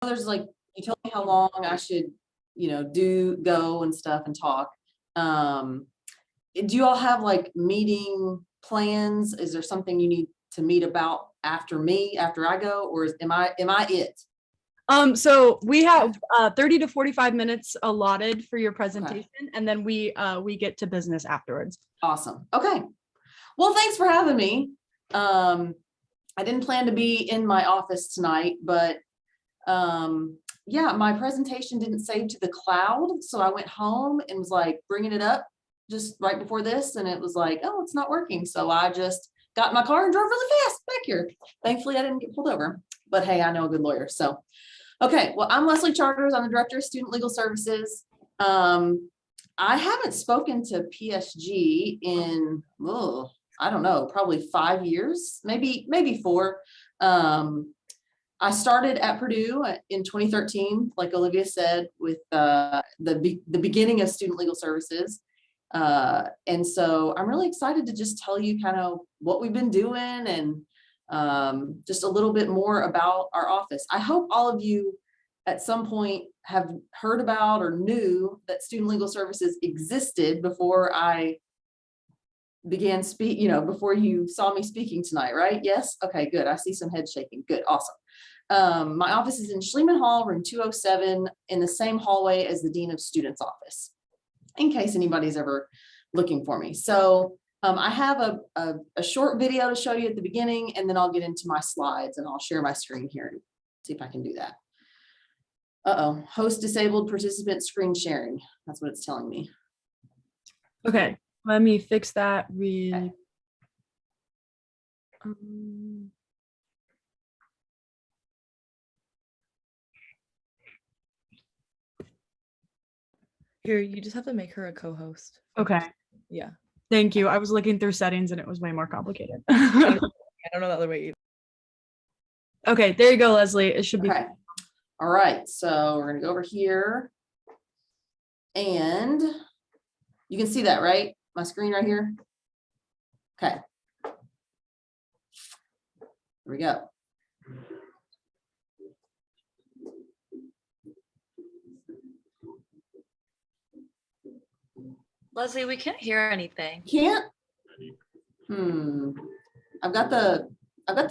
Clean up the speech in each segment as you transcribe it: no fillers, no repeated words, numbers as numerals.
there's like, you told me how long I should, go and stuff and talk. Do you all have like meeting plans? Is there something you need to meet about after I go, or am I it? So we have 30 to 45 minutes allotted for your presentation, and then we get to business afterwards. Awesome. Okay. Well, thanks for having me. I didn't plan to be in my office tonight, but yeah, my presentation didn't save to the cloud, so I went home and was like bringing it up just right before this, and it was like, oh, it's not working. So I just got in my car and drove really fast back here. Thankfully, I didn't get pulled over, but hey, I know a good lawyer. So, okay, well, I'm Leslie Charters. I'm the Director of Student Legal Services. I haven't spoken to PSG in, I don't know, probably 5 years, maybe 4. I started at Purdue in 2013, like Olivia said, with the beginning of Student Legal Services. And so I'm really excited to just tell you kind of what we've been doing and just a little bit more about our office. I hope all of you at some point have heard about or knew that Student Legal Services existed before I began before you saw me speaking tonight, right? Yes? Okay, good. I see some head shaking. Good, awesome. My office is in Schliemann Hall, room 207, in the same hallway as the Dean of Students office, in case anybody's ever looking for me. So I have a short video to show you at the beginning, and then I'll get into my slides and I'll share my screen here and see if I can do that. Host disabled, participant screen sharing. That's what it's telling me. Okay, let me fix that really. Here, you just have to make her a co-host. Okay. Yeah. Thank you. I was looking through settings and it was way more complicated. I don't know the other way either. Okay, there you go, Leslie. It should be. Okay. All right, so we're gonna go over here. And you can see that, right? My screen right here. Okay. Here we go. Leslie, we can't hear anything. Can't? I've got the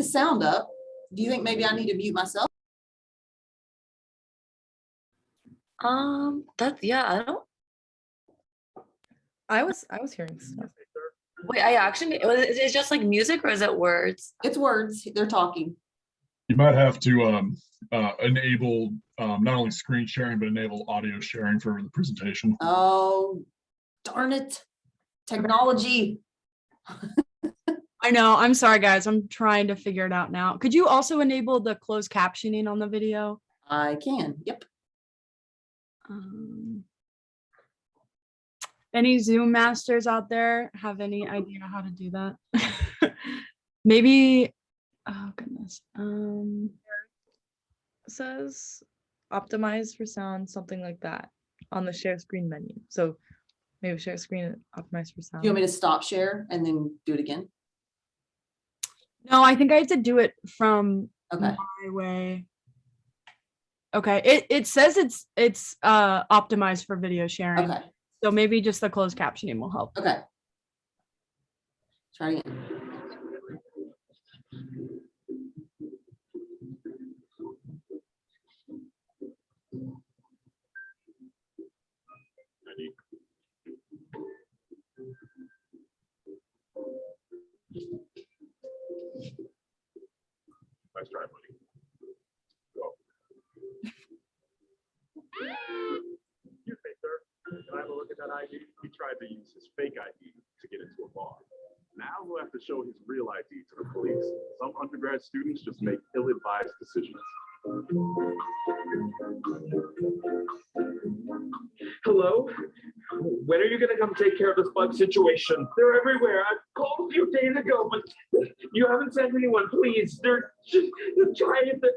sound up. Do you think maybe I need to mute myself? I don't. I was hearing stuff. Wait, is it just like music or is it words? It's words. They're talking. You might have to enable not only screen sharing, but enable audio sharing for the presentation. Oh, darn it. Technology. I know. I'm sorry, guys. I'm trying to figure it out now. Could you also enable the closed captioning on the video? I can. Yep. Any Zoom masters out there have any idea how to do that? Maybe. Oh goodness. It says optimize for sound, something like that, on the share screen menu. So maybe share screen and optimize for sound. Do you want me to stop share and then do it again? No, I think I have to do it from Okay. my way. Okay, it says it's optimized for video sharing. Okay. So maybe just the closed captioning will help. Okay. Try again. Nice try, buddy. Excuse me, sir. Can I have a look at that ID? He tried to use his fake ID to get into a bar. Now he'll have to show his real ID to the police. Some undergrad students just make ill-advised decisions. Hello? When are you going to come take care of this bug situation? They're everywhere. I called a few days ago, but you haven't sent anyone. Please, they're just trying to...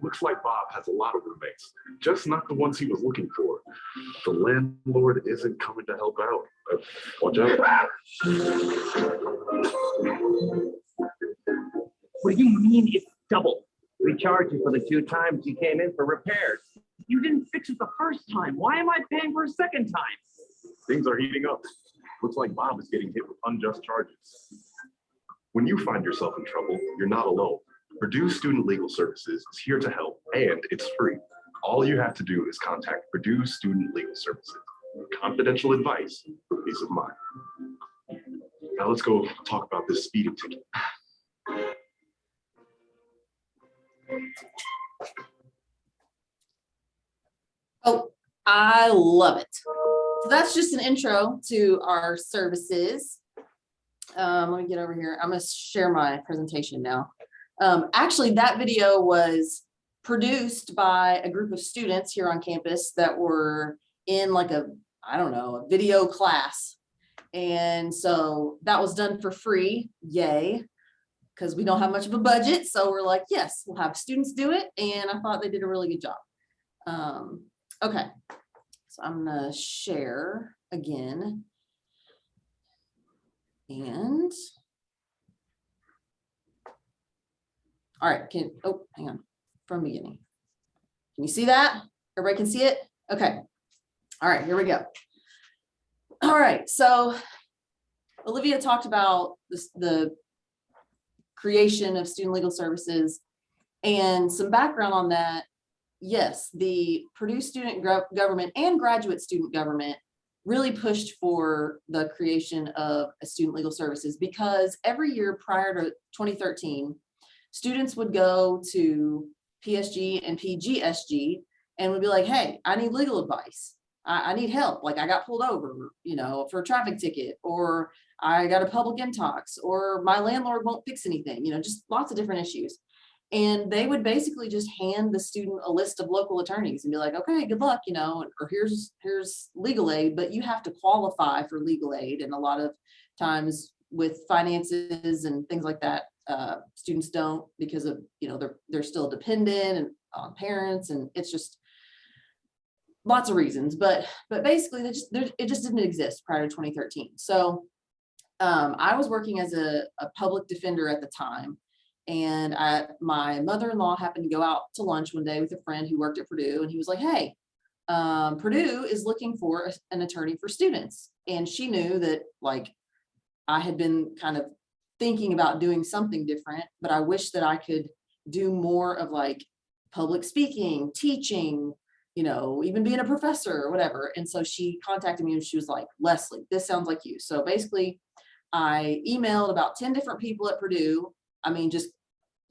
Looks like Bob has a lot of roommates, just not the ones he was looking for. The landlord isn't coming to help out. Watch out. What do you mean it's double? Like, charge you for the 2 times you came in for repairs. You didn't fix it the first time. Why am I paying for a second time? Things are heating up. Looks like Bob is getting hit with unjust charges. When you find yourself in trouble, you're not alone. Purdue Student Legal Services is here to help, and it's free. All you have to do is contact Purdue Student Legal Services. Confidential advice for peace of mind. Now let's go talk about this speeding ticket. Oh, I love it. So that's just an intro to our services. Let me get over here. I'm going to share my presentation now. Actually, that video was produced by a group of students here on campus that were in like a, I don't know, a video class. And so that was done for free. Yay. Because we don't have much of a budget. So we're like, yes, we'll have students do it. And I thought they did a really good job. Okay. So I'm going to share again. And all right, hang on, from beginning. Can you see that? Everybody can see it? Okay. All right, here we go. All right, so Olivia talked about the creation of student legal services and some background on that. Yes, the Purdue student government and graduate student government really pushed for the creation of a student legal services because every year prior to 2013, students would go to PSG and PGSG and would be like, hey, I need legal advice. I need help. Like I got pulled over, you know, for a traffic ticket, or I got a public intox, or my landlord won't fix anything, you know, just lots of different issues. And they would basically just hand the student a list of local attorneys and be like, okay, good luck, you know, or here's legal aid, but you have to qualify for legal aid. And a lot of times with finances and things like that, students don't, because of, you know, they're still dependent and on parents, and it's just lots of reasons. But basically it just didn't exist prior to 2013. So I was working as a public defender at the time. And my mother-in-law happened to go out to lunch one day with a friend who worked at Purdue, and he was like, hey, Purdue is looking for an attorney for students. And she knew that like I had been kind of thinking about doing something different, but I wish that I could do more of like public speaking, teaching, you know, even being a professor or whatever. And so she contacted me and she was like, Leslie, this sounds like you. So basically I emailed about 10 different people at Purdue. I mean, just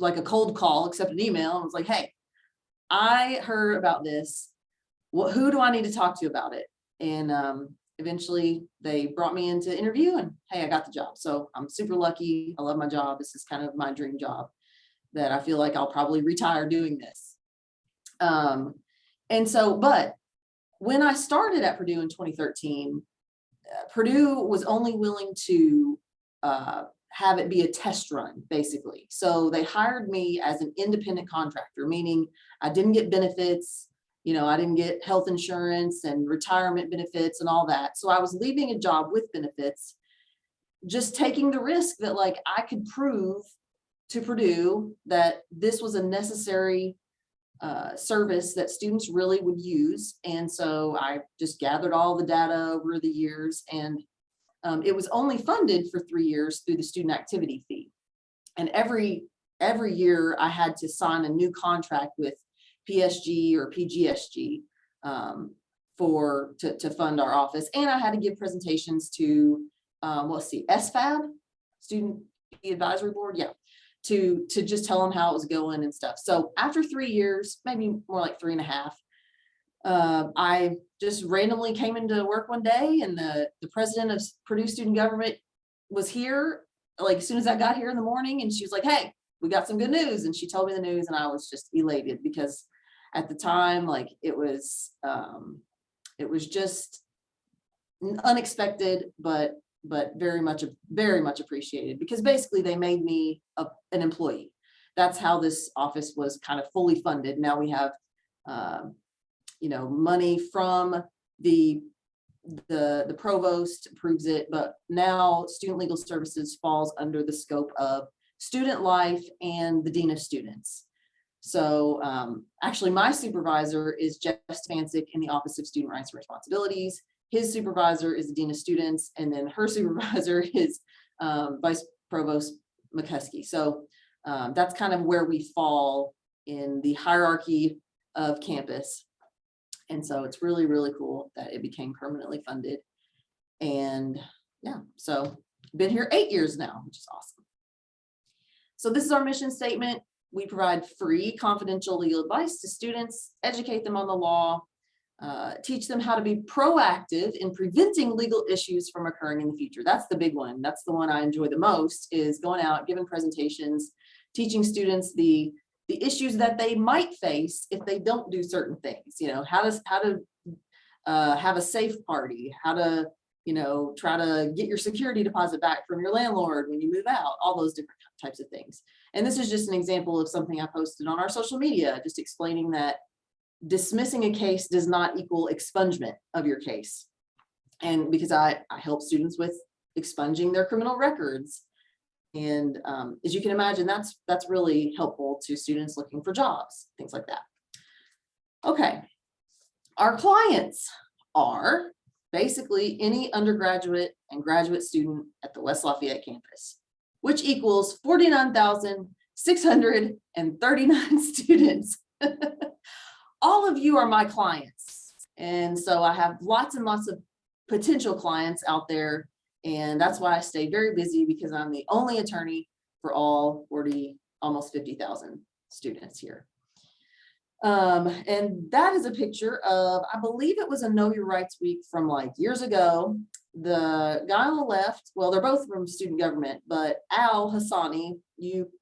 like a cold call, except an email. I was like, hey, I heard about this. Who do I need to talk to about it? And eventually they brought me in to interview, and hey, I got the job. So I'm super lucky. I love my job. This is kind of my dream job that I feel like I'll probably retire doing this. And so, but when I started at Purdue in 2013, Purdue was only willing to have it be a test run, basically. So they hired me as an independent contractor, meaning I didn't get benefits, you know, I didn't get health insurance and retirement benefits and all that. So I was leaving a job with benefits, just taking the risk that like I could prove to Purdue that this was a necessary service that students really would use. And so I just gathered all the data over the years, and it was only funded for 3 years through the student activity fee. And every year I had to sign a new contract with PSG or PGSG to fund our office. And I had to give presentations to, let's see, SFAB, Student Advisory Board. Yeah. To just tell them how it was going and stuff. So after 3 years, maybe more like 3.5, I just randomly came into work one day, and the president of Purdue student government was here, like as soon as I got here in the morning, and she was like, hey, we got some good news. And she told me the news, and I was just elated because at the time, like it was just unexpected, but very much appreciated, because basically they made me an employee. That's how this office was kind of fully funded. Now we have, you know, money from the provost approves it, but now Student Legal Services falls under the scope of student life and the dean of students. So actually my supervisor is Jeff Spancic in the Office of Student Rights and Responsibilities. His supervisor is the Dean of Students, and then her supervisor is Vice Provost McCuskey. So that's kind of where we fall in the hierarchy of campus. And so it's really, really cool that it became permanently funded. And yeah, so been here 8 years now, which is awesome. So this is our mission statement. We provide free confidential legal advice to students, educate them on the law, teach them how to be proactive in preventing legal issues from occurring in the future. That's the big one. That's the one I enjoy the most, is going out, giving presentations, teaching students the issues that they might face if they don't do certain things. You know, how to have a safe party, how to, you know, try to get your security deposit back from your landlord when you move out, all those different types of things. And this is just an example of something I posted on our social media, just explaining that dismissing a case does not equal expungement of your case. And because I help students with expunging their criminal records. And as you can imagine, that's really helpful to students looking for jobs, things like that. Okay, our clients are basically any undergraduate and graduate student at the West Lafayette campus, which equals 49,639 students. All of you are my clients. And so I have lots and lots of potential clients out there. And that's why I stay very busy, because I'm the only attorney for all 40, almost 50,000 students here. And that is a picture of, I believe it was a Know Your Rights Week from like years ago. The guy on the left, well, they're both from student government, but Al Hassani,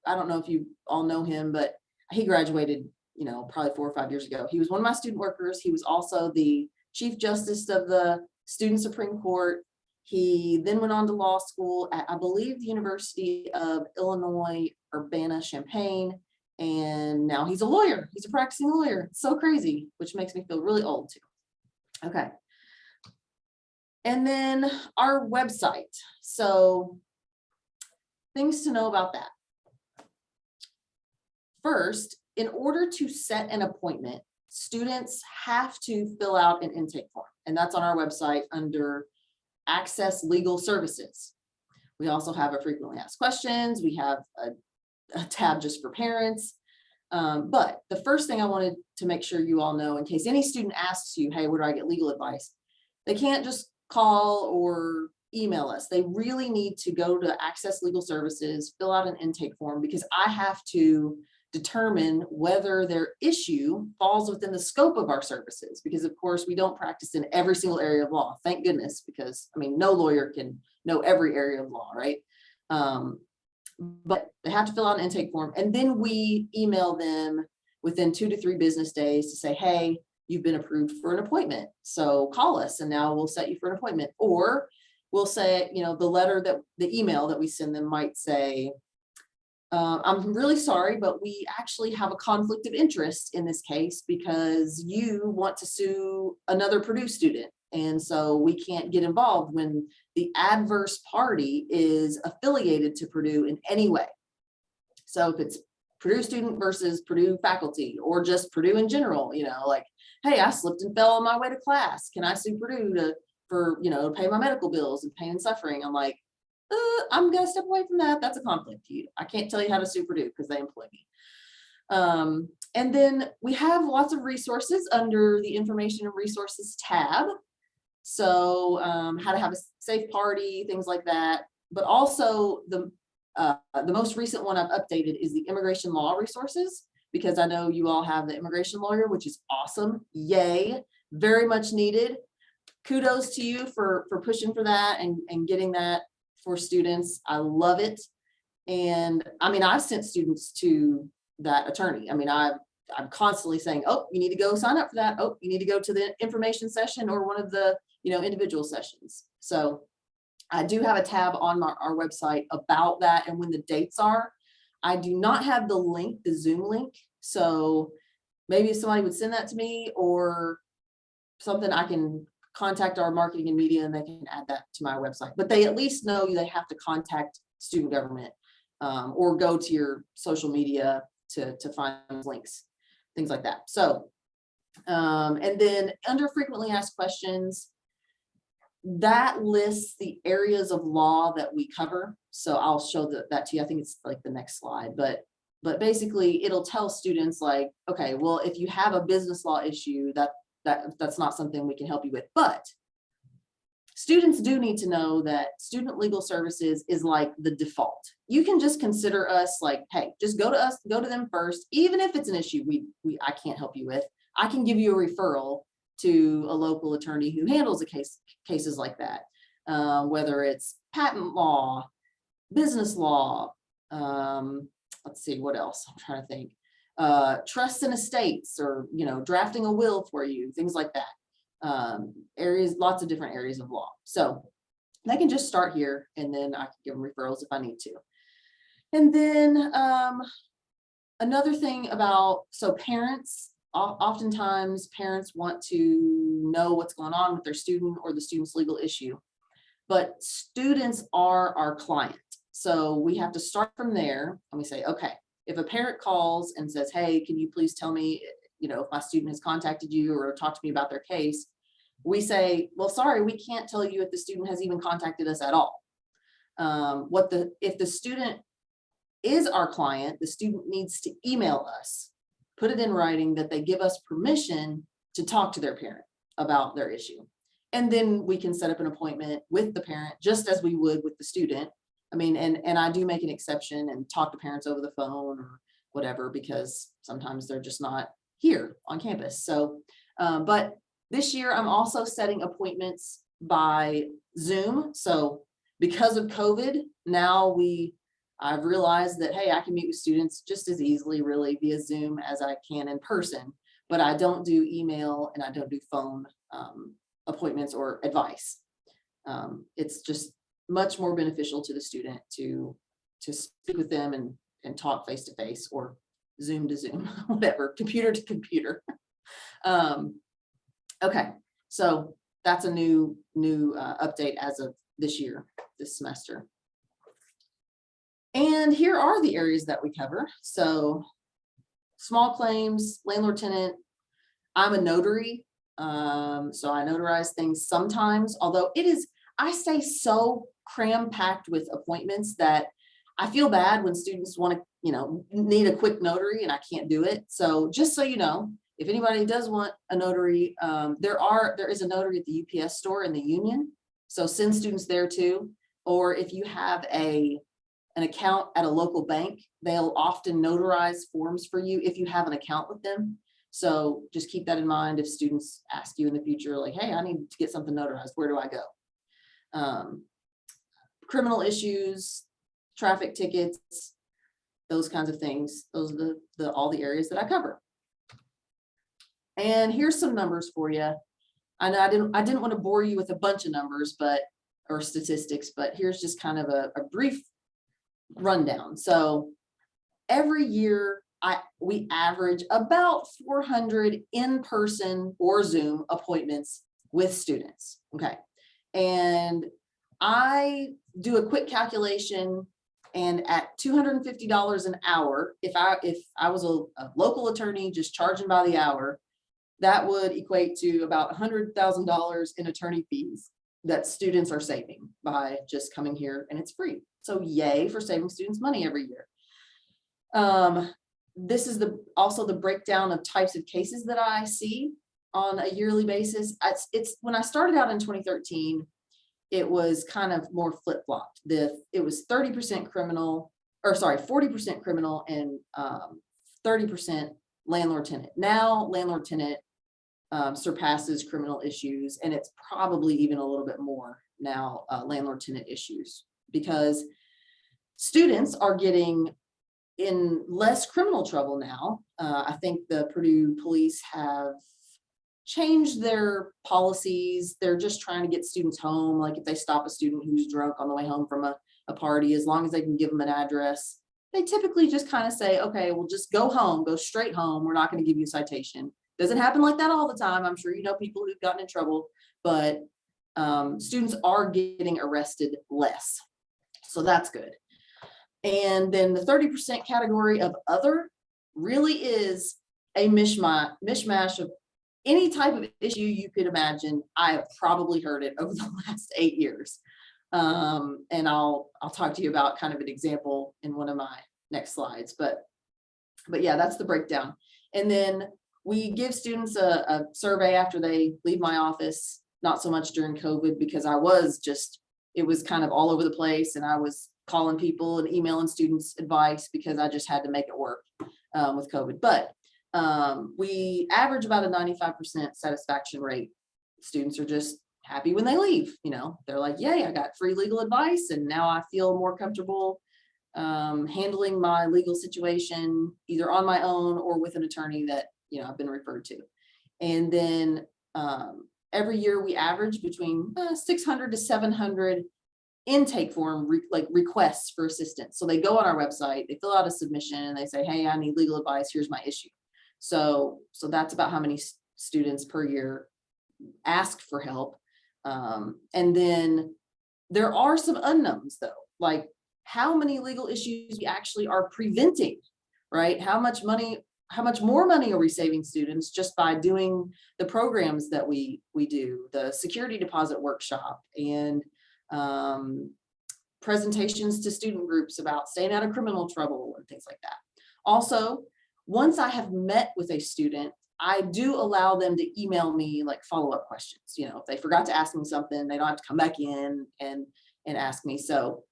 I don't know if you all know him, but he graduated, you know, probably 4 or 5 years ago. He was one of my student workers. He was also the Chief Justice of the Student Supreme Court. He then went on to law school at, I believe, the University of Illinois, Urbana-Champaign. And now he's a lawyer. He's a practicing lawyer. It's so crazy, which makes me feel really old too. Okay. And then our website. So things to know about that. First, in order to set an appointment, students have to fill out an intake form. And that's on our website under Access Legal Services. We also have a frequently asked questions. We have a tab just for parents. But the first thing I wanted to make sure you all know, in case any student asks you, hey, where do I get legal advice? They can't just call or email us. They really need to go to Access Legal Services, fill out an intake form, because I have to determine whether their issue falls within the scope of our services. Because of course we don't practice in every single area of law, thank goodness, because I mean, no lawyer can know every area of law, right? But they have to fill out an intake form, and then we email them within 2 to 3 business days to say, hey, you've been approved for an appointment. So call us and now we'll set you for an appointment. Or we'll say, you know, the email that we send them might say, I'm really sorry, but we actually have a conflict of interest in this case because you want to sue another Purdue student. And so we can't get involved when the adverse party is affiliated to Purdue in any way. So if it's Purdue student versus Purdue faculty, or just Purdue in general, you know, like, hey, I slipped and fell on my way to class. Can I sue Purdue for, you know, pay my medical bills and pain and suffering? I'm like, I'm gonna step away from that. That's a conflict. I can't tell you how to sue Purdue because they employ me. And then we have lots of resources under the Information and Resources tab. So how to have a safe party, things like that. But also the most recent one I've updated is the immigration law resources, because I know you all have the immigration lawyer, which is awesome. Yay, very much needed. Kudos to you for pushing for that and getting that for students. I love it. And I mean, I've sent students to that attorney. I mean, I'm constantly saying, oh, you need to go sign up for that. Oh, you need to go to the information session or one of the, you know, individual sessions. So I do have a tab on our website about that and when the dates are. I do not have the link, the Zoom link. So maybe if somebody would send that to me or something, I can contact our marketing and media and they can add that to my website. But they at least know they have to contact student government or go to your social media to find links, things like that. So, and then under frequently asked questions, that lists the areas of law that we cover. So I'll show that to you. I think it's like the next slide, but basically it'll tell students like, okay, well, if you have a business law issue, that's not something we can help you with. But students do need to know that student legal services is like the default. You can just consider us like, hey, just go to us, go to them first. Even if it's an issue I can't help you with, I can give you a referral to a local attorney who handles cases like that, whether it's patent law, business law, let's see, what else? I'm trying to think. Trusts and estates, or, drafting a will for you, things like that. Lots of different areas of law. So they can just start here, and then I can give them referrals if I need to. And then another thing so parents, oftentimes parents want to know what's going on with their student or the student's legal issue, but students are our client. So we have to start from there, and we say, okay, if a parent calls and says, hey, can you please tell me, if my student has contacted you or talked to me about their case, we say, well, sorry, we can't tell you if the student has even contacted us at all. If the student is our client, the student needs to email us, put it in writing that they give us permission to talk to their parent about their issue. And then we can set up an appointment with the parent, just as we would with the student. I mean, and I do make an exception and talk to parents over the phone or whatever, because sometimes they're just not here on campus. So, but this year I'm also setting appointments by Zoom. So because of COVID, now I've realized that, hey, I can meet with students just as easily really via Zoom as I can in person, but I don't do email and I don't do phone appointments or advice. It's just much more beneficial to the student to speak with them and talk face to face, or Zoom to Zoom, whatever, computer to computer. Okay, so that's a new update as of this semester. And here are the areas that we cover. So small claims, landlord tenant. I'm a notary, so I notarize things sometimes, although I stay so cram-packed with appointments that I feel bad when students want to, need a quick notary and I can't do it. So just so you know, if anybody does want a notary, there is a notary at the UPS store in the Union. So send students there too. Or if you have an account at a local bank, they'll often notarize forms for you if you have an account with them. So just keep that in mind if students ask you in the future, like, hey, I need to get something notarized, where do I go? Criminal issues, traffic tickets, those kinds of things. Those are all the areas that I cover. And here's some numbers for you. I know I didn't want to bore you with a bunch of numbers, or statistics, but here's just kind of a brief rundown. So every year we average about 400 in-person or Zoom appointments with students. Okay. And I do a quick calculation, and at $250 an hour, if I was a local attorney just charging by the hour, that would equate to about $100,000 in attorney fees that students are saving by just coming here, and it's free. So yay for saving students money every year. This is also the breakdown of types of cases that I see on a yearly basis. It's when I started out in 2013, it was kind of more flip-flopped. It was 40% criminal and 30% landlord-tenant. Now landlord-tenant surpasses criminal issues, and it's probably even a little bit more now landlord-tenant issues, because students are getting in less criminal trouble now. I think the Purdue police have changed their policies. They're just trying to get students home. Like if they stop a student who's drunk on the way home from a party, as long as they can give them an address, they typically just kind of say, okay, well, just go home, go straight home. We're not going to give you a citation. Doesn't happen like that all the time. I'm sure you know people who've gotten in trouble, but students are getting arrested less. So that's good. And then the 30% category of other, really is a mishmash of any type of issue you could imagine. I have probably heard it over the last 8 years. And I'll talk to you about kind of an example in one of my next slides, but yeah, that's the breakdown. And then we give students a survey after they leave my office, not so much during COVID, because it was kind of all over the place, and I was calling people and emailing students advice because I just had to make it work with COVID. But we average about a 95% satisfaction rate. Students are just happy when they leave. They're like, yay, I got free legal advice, and now I feel more comfortable handling my legal situation either on my own or with an attorney that I've been referred to. And then every year we average between 600 to 700 intake form requests for assistance. So they go on our website, they fill out a submission, and they say, hey, I need legal advice, here's my issue. So that's about how many students per year ask for help. And then there are some unknowns though, like how many legal issues we actually are preventing, right? How much more money are we saving students just by doing the programs that we do, the security deposit workshop, and presentations to student groups about staying out of criminal trouble and things like that. Also, once I have met with a student, I do allow them to email me like follow-up questions. If they forgot to ask me something, they don't have to come back in and ask me. So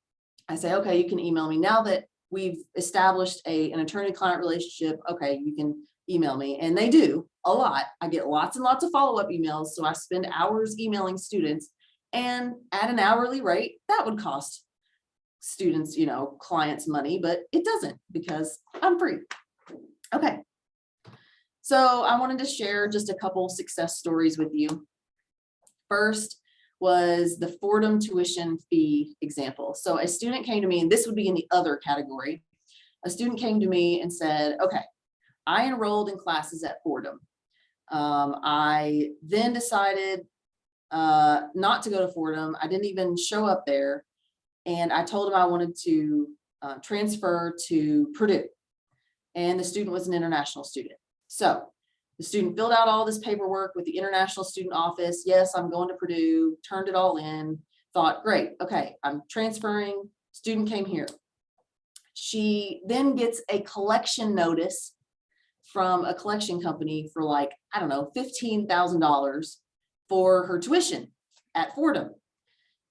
I say, okay, you can email me. Now that we've established an attorney-client relationship, okay, you can email me. And they do a lot. I get lots and lots of follow-up emails. So I spend hours emailing students, and at an hourly rate, that would cost students, clients money, but it doesn't because I'm free. Okay. So I wanted to share just a couple success stories with you. First was the Fordham tuition fee example. So a student came to me, and this would be in the other category. A student came to me and said, okay, I enrolled in classes at Fordham. I then decided not to go to Fordham. I didn't even show up there. And I told him I wanted to transfer to Purdue. And the student was an international student. So the student filled out all this paperwork with the international student office. Yes, I'm going to Purdue, turned it all in, thought, great, okay, I'm transferring. Student came here. She then gets a collection notice from a collection company for like, I don't know, $15,000 for her tuition at Fordham.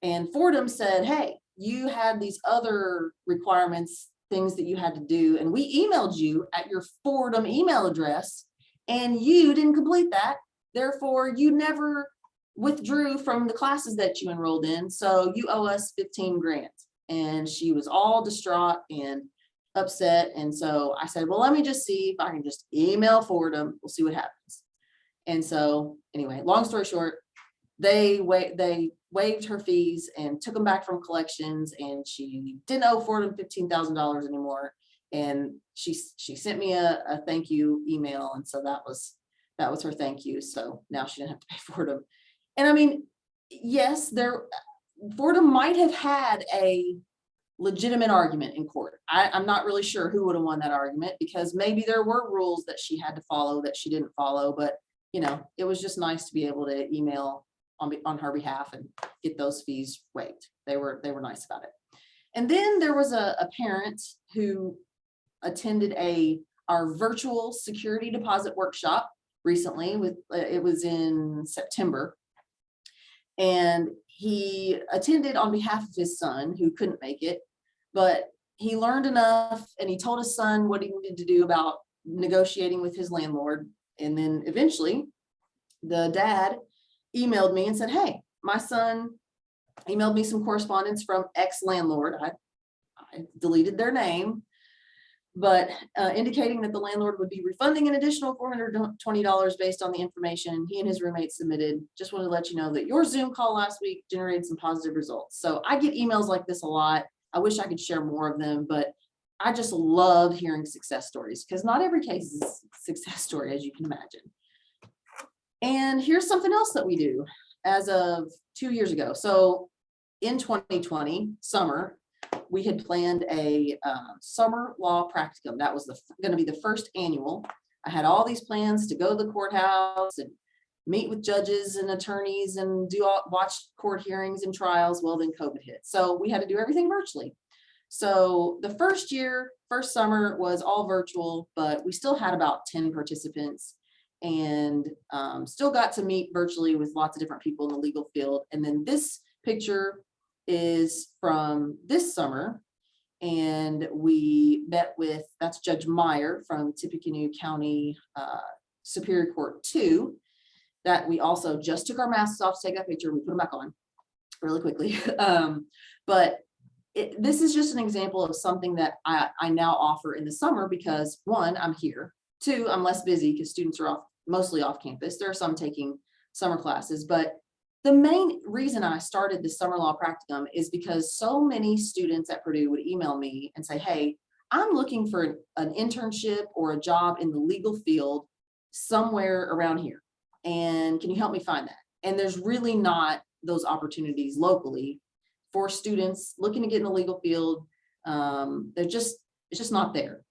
And Fordham said, hey, you had these other requirements, things that you had to do, and we emailed you at your Fordham email address, and you didn't complete that. Therefore, you never withdrew from the classes that you enrolled in, so you owe us 15 grand. And she was all distraught and upset. And so I said, well, let me just see if I can just email Fordham. We'll see what happens. And so anyway, long story short, they waived her fees and took them back from collections, and she didn't owe Fordham $15,000 anymore. And she sent me a thank you email, and so that was her thank you. So now she didn't have to pay Fordham. And I mean, yes, Fordham might have had a legitimate argument in court. I'm not really sure who would have won that argument, because maybe there were rules that she had to follow that she didn't follow. But it was just nice to be able to email on her behalf and get those fees waived. They were nice about it. And then there was a parent who attended our virtual security deposit workshop recently. It was in September, and he attended on behalf of his son who couldn't make it, but he learned enough, and he told his son what he needed to do about negotiating with his landlord. And then eventually the dad emailed me and said, hey, my son emailed me some correspondence from ex-landlord. I deleted their name, but indicating that the landlord would be refunding an additional $420 based on the information he and his roommate submitted. Just wanted to let you know that your Zoom call last week generated some positive results. So I get emails like this a lot. I wish I could share more of them, but I just love hearing success stories, because not every case is a success story, as you can imagine. And here's something else that we do as of 2 years ago. So in 2020 summer, we had planned a summer law practicum. That was going to be the first annual. I had all these plans to go to the courthouse and meet with judges and attorneys and watch court hearings and trials. Well, then COVID hit. So we had to do everything virtually. So the first summer was all virtual, but we still had about 10 participants and still got to meet virtually with lots of different people in the legal field. And then this picture is from this summer. And we met with, that's Judge Meyer from Tippecanoe County Superior Court 2, that we also just took our masks off to take that picture. We put them back on really quickly. But this is just an example of something that I now offer in the summer because 1, I'm here. 2, I'm less busy because students are mostly off campus. There are some taking summer classes, but the main reason I started the summer law practicum is because so many students at Purdue would email me and say, hey, I'm looking for an internship or a job in the legal field somewhere around here. And can you help me find that? And there's really not those opportunities locally for students looking to get in the legal field. It's just not there.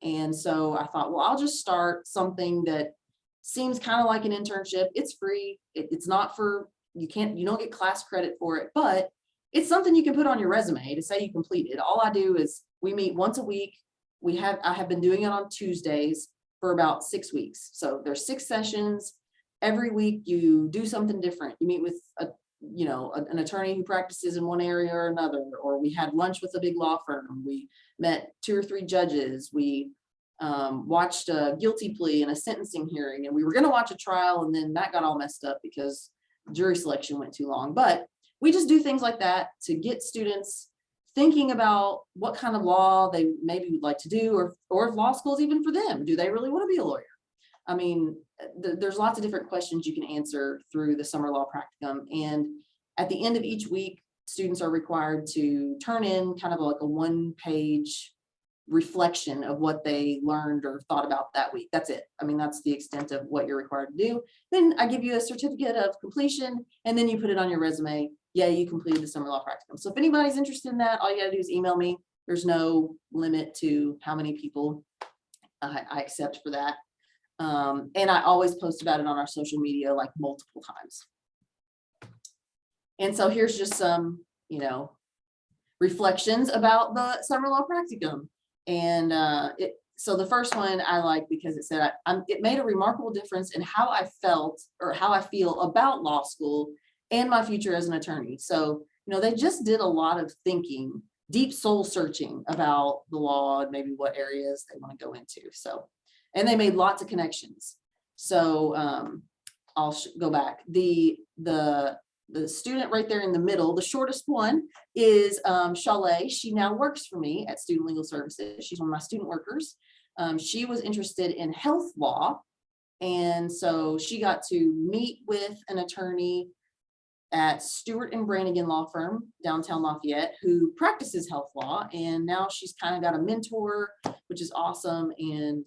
And so I thought, well, I'll just start something that seems kind of like an internship. It's free. It's not for, you don't get class credit for it, but it's something you can put on your resume to say you completed. All I do is we meet once a week. I have been doing it on Tuesdays for about 6 weeks. So there's 6 sessions. Every week you do something different. You meet with an attorney who practices in one area or another, or we had lunch with a big law firm. We met 2 or 3 judges. We watched a guilty plea and a sentencing hearing, and we were going to watch a trial, and then that got all messed up because jury selection went too long. But we just do things like that to get students thinking about what kind of law they maybe would like to do, or if law school is even for them. Do they really want to be a lawyer? I mean, there's lots of different questions you can answer through the summer law practicum. And at the end of each week, students are required to turn in kind of like a 1-page reflection of what they learned or thought about that week. That's it. I mean, that's the extent of what you're required to do. Then I give you a certificate of completion, and then you put it on your resume. Yeah, you completed the summer law practicum. So if anybody's interested in that, all you gotta do is email me. There's no limit to how many people I accept for that. And I always post about it on our social media like multiple times. And so here's just some, reflections about the summer law practicum. And so the first one I like because it said it made a remarkable difference in how I felt or how I feel about law school and my future as an attorney. So, they just did a lot of thinking, deep soul searching about the law and maybe what areas they want to go into. So, and they made lots of connections. So I'll go back. The student right there in the middle, the shortest one is Chalet. She now works for me at Student Legal Services. She's one of my student workers. She was interested in health law. And so she got to meet with an attorney at Stewart and Brannigan Law Firm, downtown Lafayette, who practices health law. And now she's kind of got a mentor, which is awesome. And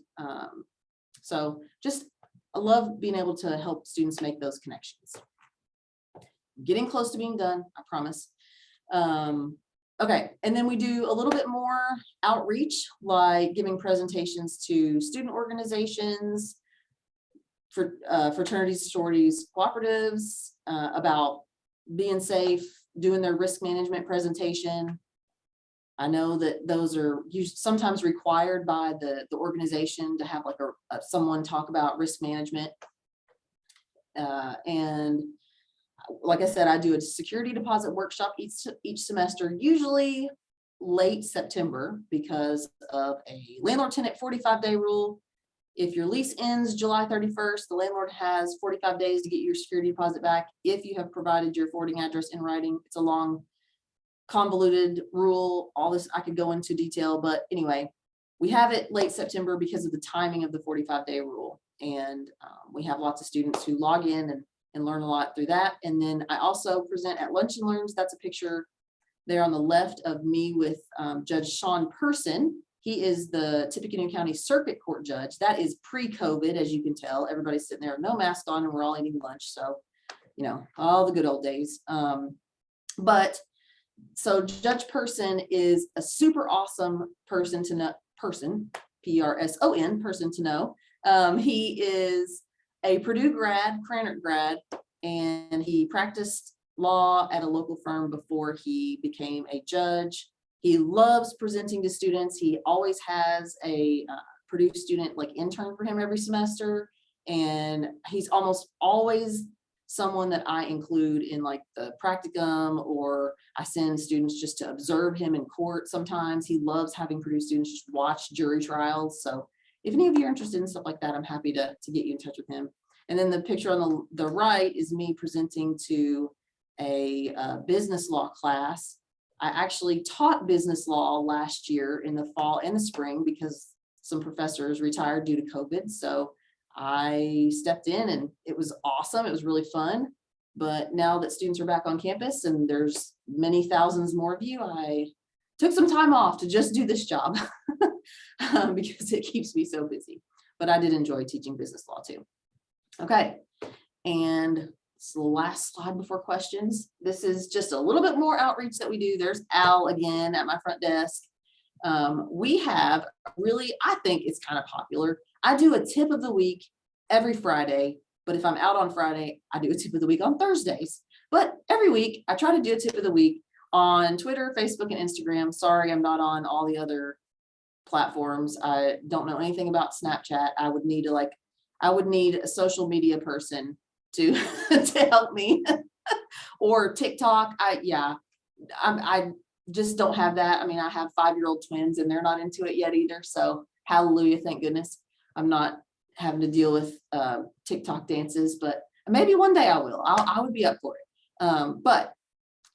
so I love being able to help students make those connections. Getting close to being done, I promise. Okay, and then we do a little bit more outreach, like giving presentations to student organizations, for fraternities, sororities, cooperatives, about being safe, doing their risk management presentation. I know that those are sometimes required by the organization to have like someone talk about risk management. And like I said, I do a security deposit workshop each semester, usually late September because of a landlord-tenant 45-day rule. If your lease ends July 31st, the landlord has 45 days to get your security deposit back if you have provided your forwarding address in writing. It's a long, convoluted rule. All this I could go into detail, but anyway, we have it late September because of the timing of the 45-day rule. And we have lots of students who log in and learn a lot through that. And then I also present at Lunch and Learns. That's a picture there on the left of me with Judge Sean Person. He is the Tippecanoe County Circuit Court judge. That is pre-COVID, as you can tell. Everybody's sitting there, no mask on, and we're all eating lunch. So, all the good old days. But So Judge Person is a super awesome person to know, Person, person to know. He is a Purdue grad, Krannert grad, and he practiced law at a local firm before he became a judge. He loves presenting to students. He always has a Purdue student like intern for him every semester. And he's almost always someone that I include in like the practicum, or I send students just to observe him in court. Sometimes he loves having Purdue students just watch jury trials. So if any of you are interested in stuff like that, I'm happy to get you in touch with him. And then the picture on the right is me presenting to a business law class. I actually taught business law last year in the fall and the spring because some professors retired due to COVID. So I stepped in and it was awesome. It was really fun. But now that students are back on campus and there's many thousands more of you, I took some time off to just do this job because it keeps me so busy. But I did enjoy teaching business law too. Okay, and it's the last slide before questions. This is just a little bit more outreach that we do. There's Al again at my front desk. We have really, I think it's kind of popular. I do a tip of the week every Friday, but if I'm out on Friday, I do a tip of the week on Thursdays. But every week I try to do a tip of the week on Twitter, Facebook, and Instagram. Sorry, I'm not on all the other platforms. I don't know anything about Snapchat. I would need a social media person to to help me or TikTok. I just don't have that. I mean, I have 5-year-old twins and they're not into it yet either. So hallelujah, thank goodness. I'm not having to deal with TikTok dances, but maybe one day I will. I would be up for it. But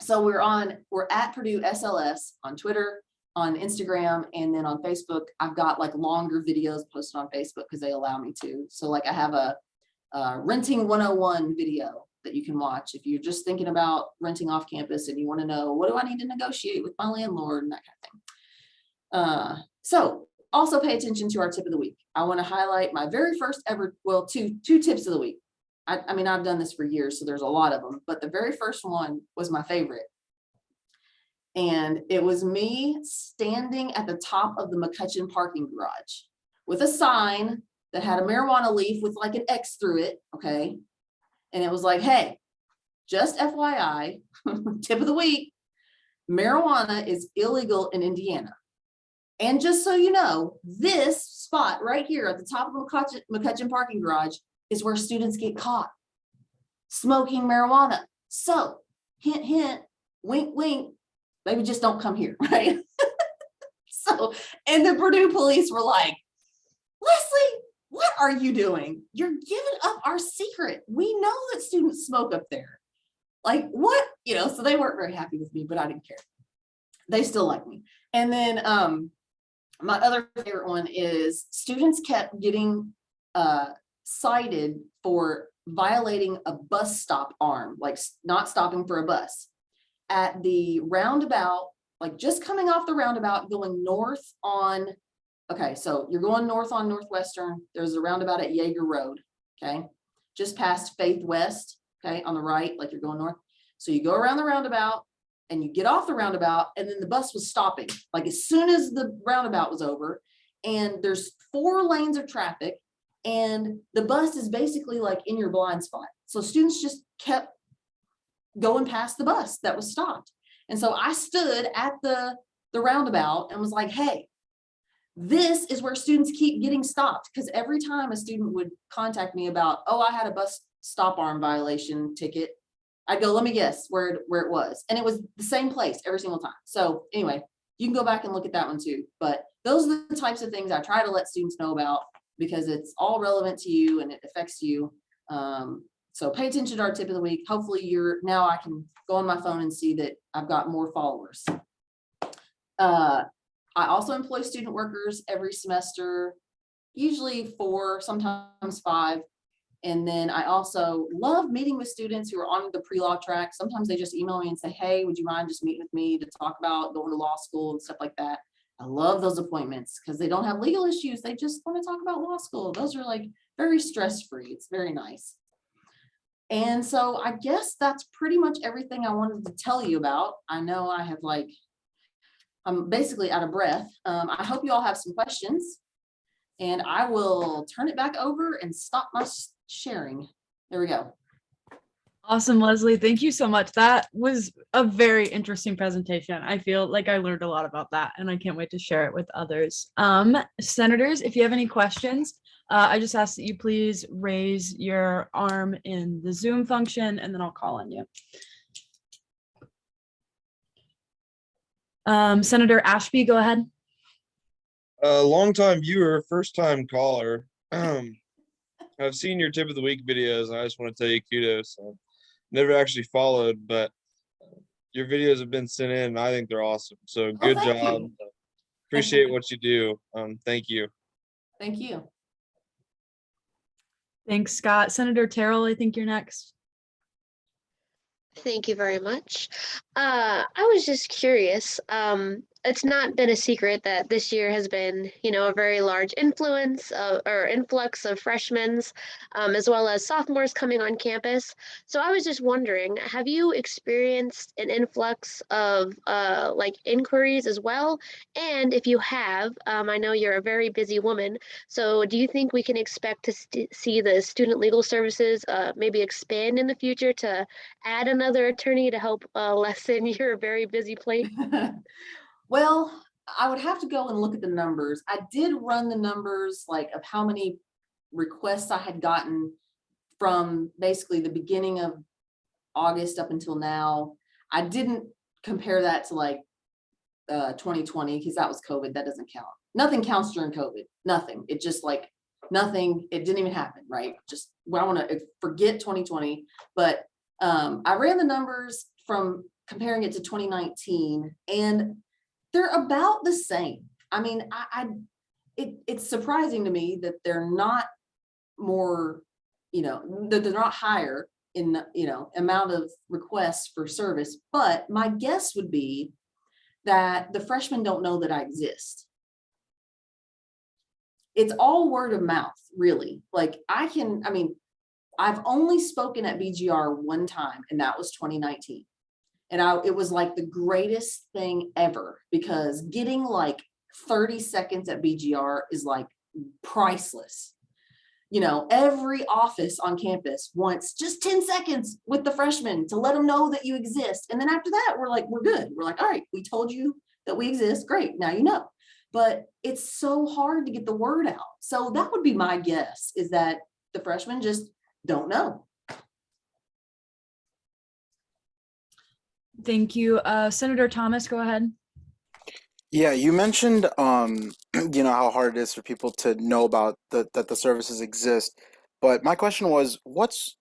so we're at Purdue SLS on Twitter, on Instagram, and then on Facebook. I've got like longer videos posted on Facebook because they allow me to. So like I have a renting 101 video that you can watch if you're just thinking about renting off campus and you want to know, what do I need to negotiate with my landlord and that kind of thing. So also pay attention to our tip of the week. I want to highlight my very first ever, well, two tips of the week. I mean, I've done this for years, so there's a lot of them, but the very first one was my favorite. And it was me standing at the top of the McCutcheon parking garage with a sign that had a marijuana leaf with like an X through it, okay? And it was like, hey, just FYI, tip of the week, marijuana is illegal in Indiana. And just so you know, this spot right here at the top of the McCutcheon parking garage is where students get caught smoking marijuana. So hint, hint, wink, wink, maybe just don't come here, right? So, and the Purdue police were like, Leslie, what are you doing? You're giving up our secret. We know that students smoke up there. Like what? You know, so they weren't very happy with me, but I didn't care. They still like me. And then my other favorite one is students kept getting cited for violating a bus stop arm, like not stopping for a bus at the roundabout, like just coming off the roundabout going north on, okay, so you're going north on Northwestern, there's a roundabout at Yeager Road, okay, just past Faith West, okay, on the right, like you're going north. So you go around the roundabout and you get off the roundabout, and then the bus was stopping, like as soon as the roundabout was over, and there's 4 lanes of traffic, and the bus is basically like in your blind spot. So students just kept going past the bus that was stopped. And so I stood at the roundabout and was like, hey, this is where students keep getting stopped. Because every time a student would contact me about, oh, I had a bus stop arm violation ticket, I'd go, let me guess where it was. And it was the same place every single time. So anyway, you can go back and look at that one too. But those are the types of things I try to let students know about because it's all relevant to you and it affects you. So pay attention to our tip of the week. Hopefully now I can go on my phone and see that I've got more followers. I also employ student workers every semester, usually 4, sometimes 5. And then I also love meeting with students who are on the pre-law track. Sometimes they just email me and say, hey, would you mind just meeting with me to talk about going to law school and stuff like that. I love those appointments because they don't have legal issues. They just want to talk about law school. Those are like very stress-free. It's very nice. And so I guess that's pretty much everything I wanted to tell you about. I know I have I'm basically out of breath. I hope you all have some questions, and I will turn it back over and stop my sharing. There we go. Awesome, Leslie. Thank you so much. That was a very interesting presentation. I feel like I learned a lot about that, and I can't wait to share it with others. Senators, if you have any questions, I just ask that you please raise your arm in the Zoom function, and then I'll call on you. Senator Ashby, go ahead. Longtime viewer, first time caller. I've seen your tip of the week videos. I just want to tell you kudos. Never actually followed, but your videos have been sent in, and I think they're awesome. So good thank job. you. Appreciate what you do. Thank you. Thank you. Thanks, Scott. Senator Terrell, I think you're next. Thank you very much. I was just curious. It's not been a secret that this year has been, a very large influence or influx of freshmen, as well as sophomores coming on campus. So I was just wondering, have you experienced an influx of inquiries as well? And if you have, I know you're a very busy woman. So do you think we can expect to see the student legal services maybe expand in the future to add another attorney to help lessen your very busy plate? Well, I would have to go and look at the numbers. I did run the numbers of how many requests I had gotten from basically the beginning of August up until now. I didn't compare that to 2020 because that was COVID. That doesn't count. Nothing counts during COVID. Nothing. It just nothing. It didn't even happen, right? Just I want to forget 2020. But I ran the numbers from comparing it to 2019, and they're about the same. I mean, it's surprising to me that they're not more, that they're not higher in the, amount of requests for service. But my guess would be that the freshmen don't know that I exist. It's all word of mouth, really. I've only spoken at BGR one time, and that was 2019. And it was the greatest thing ever, because getting 30 seconds at BGR is priceless. Every office on campus wants just 10 seconds with the freshmen to let them know that you exist. And then after that, we're good. We're all right, we told you that we exist. Great, now you know. But it's so hard to get the word out. So that would be my guess, is that the freshmen just don't know. Thank you. Senator Thomas, go ahead. Yeah, you mentioned how hard it is for people to know about that the services exist. But my question was, what's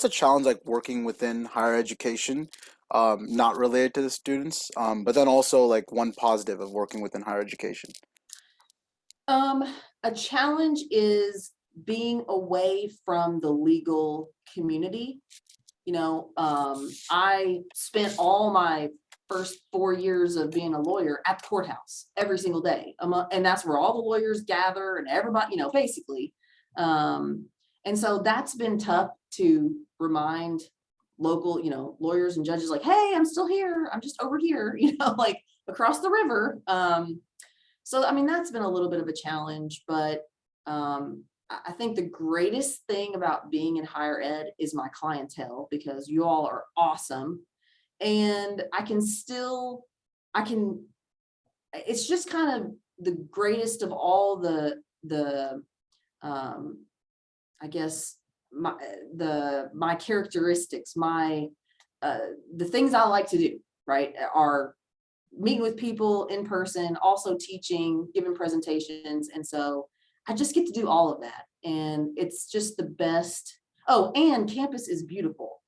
a challenge working within higher education, not related to the students, but then also one positive of working within higher education? A challenge is being away from the legal community. I spent all my first 4 years of being a lawyer at the courthouse every single day. And that's where all the lawyers gather and everybody, basically. And so that's been tough to remind local, lawyers and judges hey, I'm still here. I'm just over here, across the river. So, that's been a little bit of a challenge, but I think the greatest thing about being in higher ed is my clientele, because you all are awesome. And it's just kind of the greatest of all the I guess my characteristics, the things I like to do, right, are meeting with people in person, also teaching, giving presentations. And so I just get to do all of that. And it's just the best. Oh, and campus is beautiful.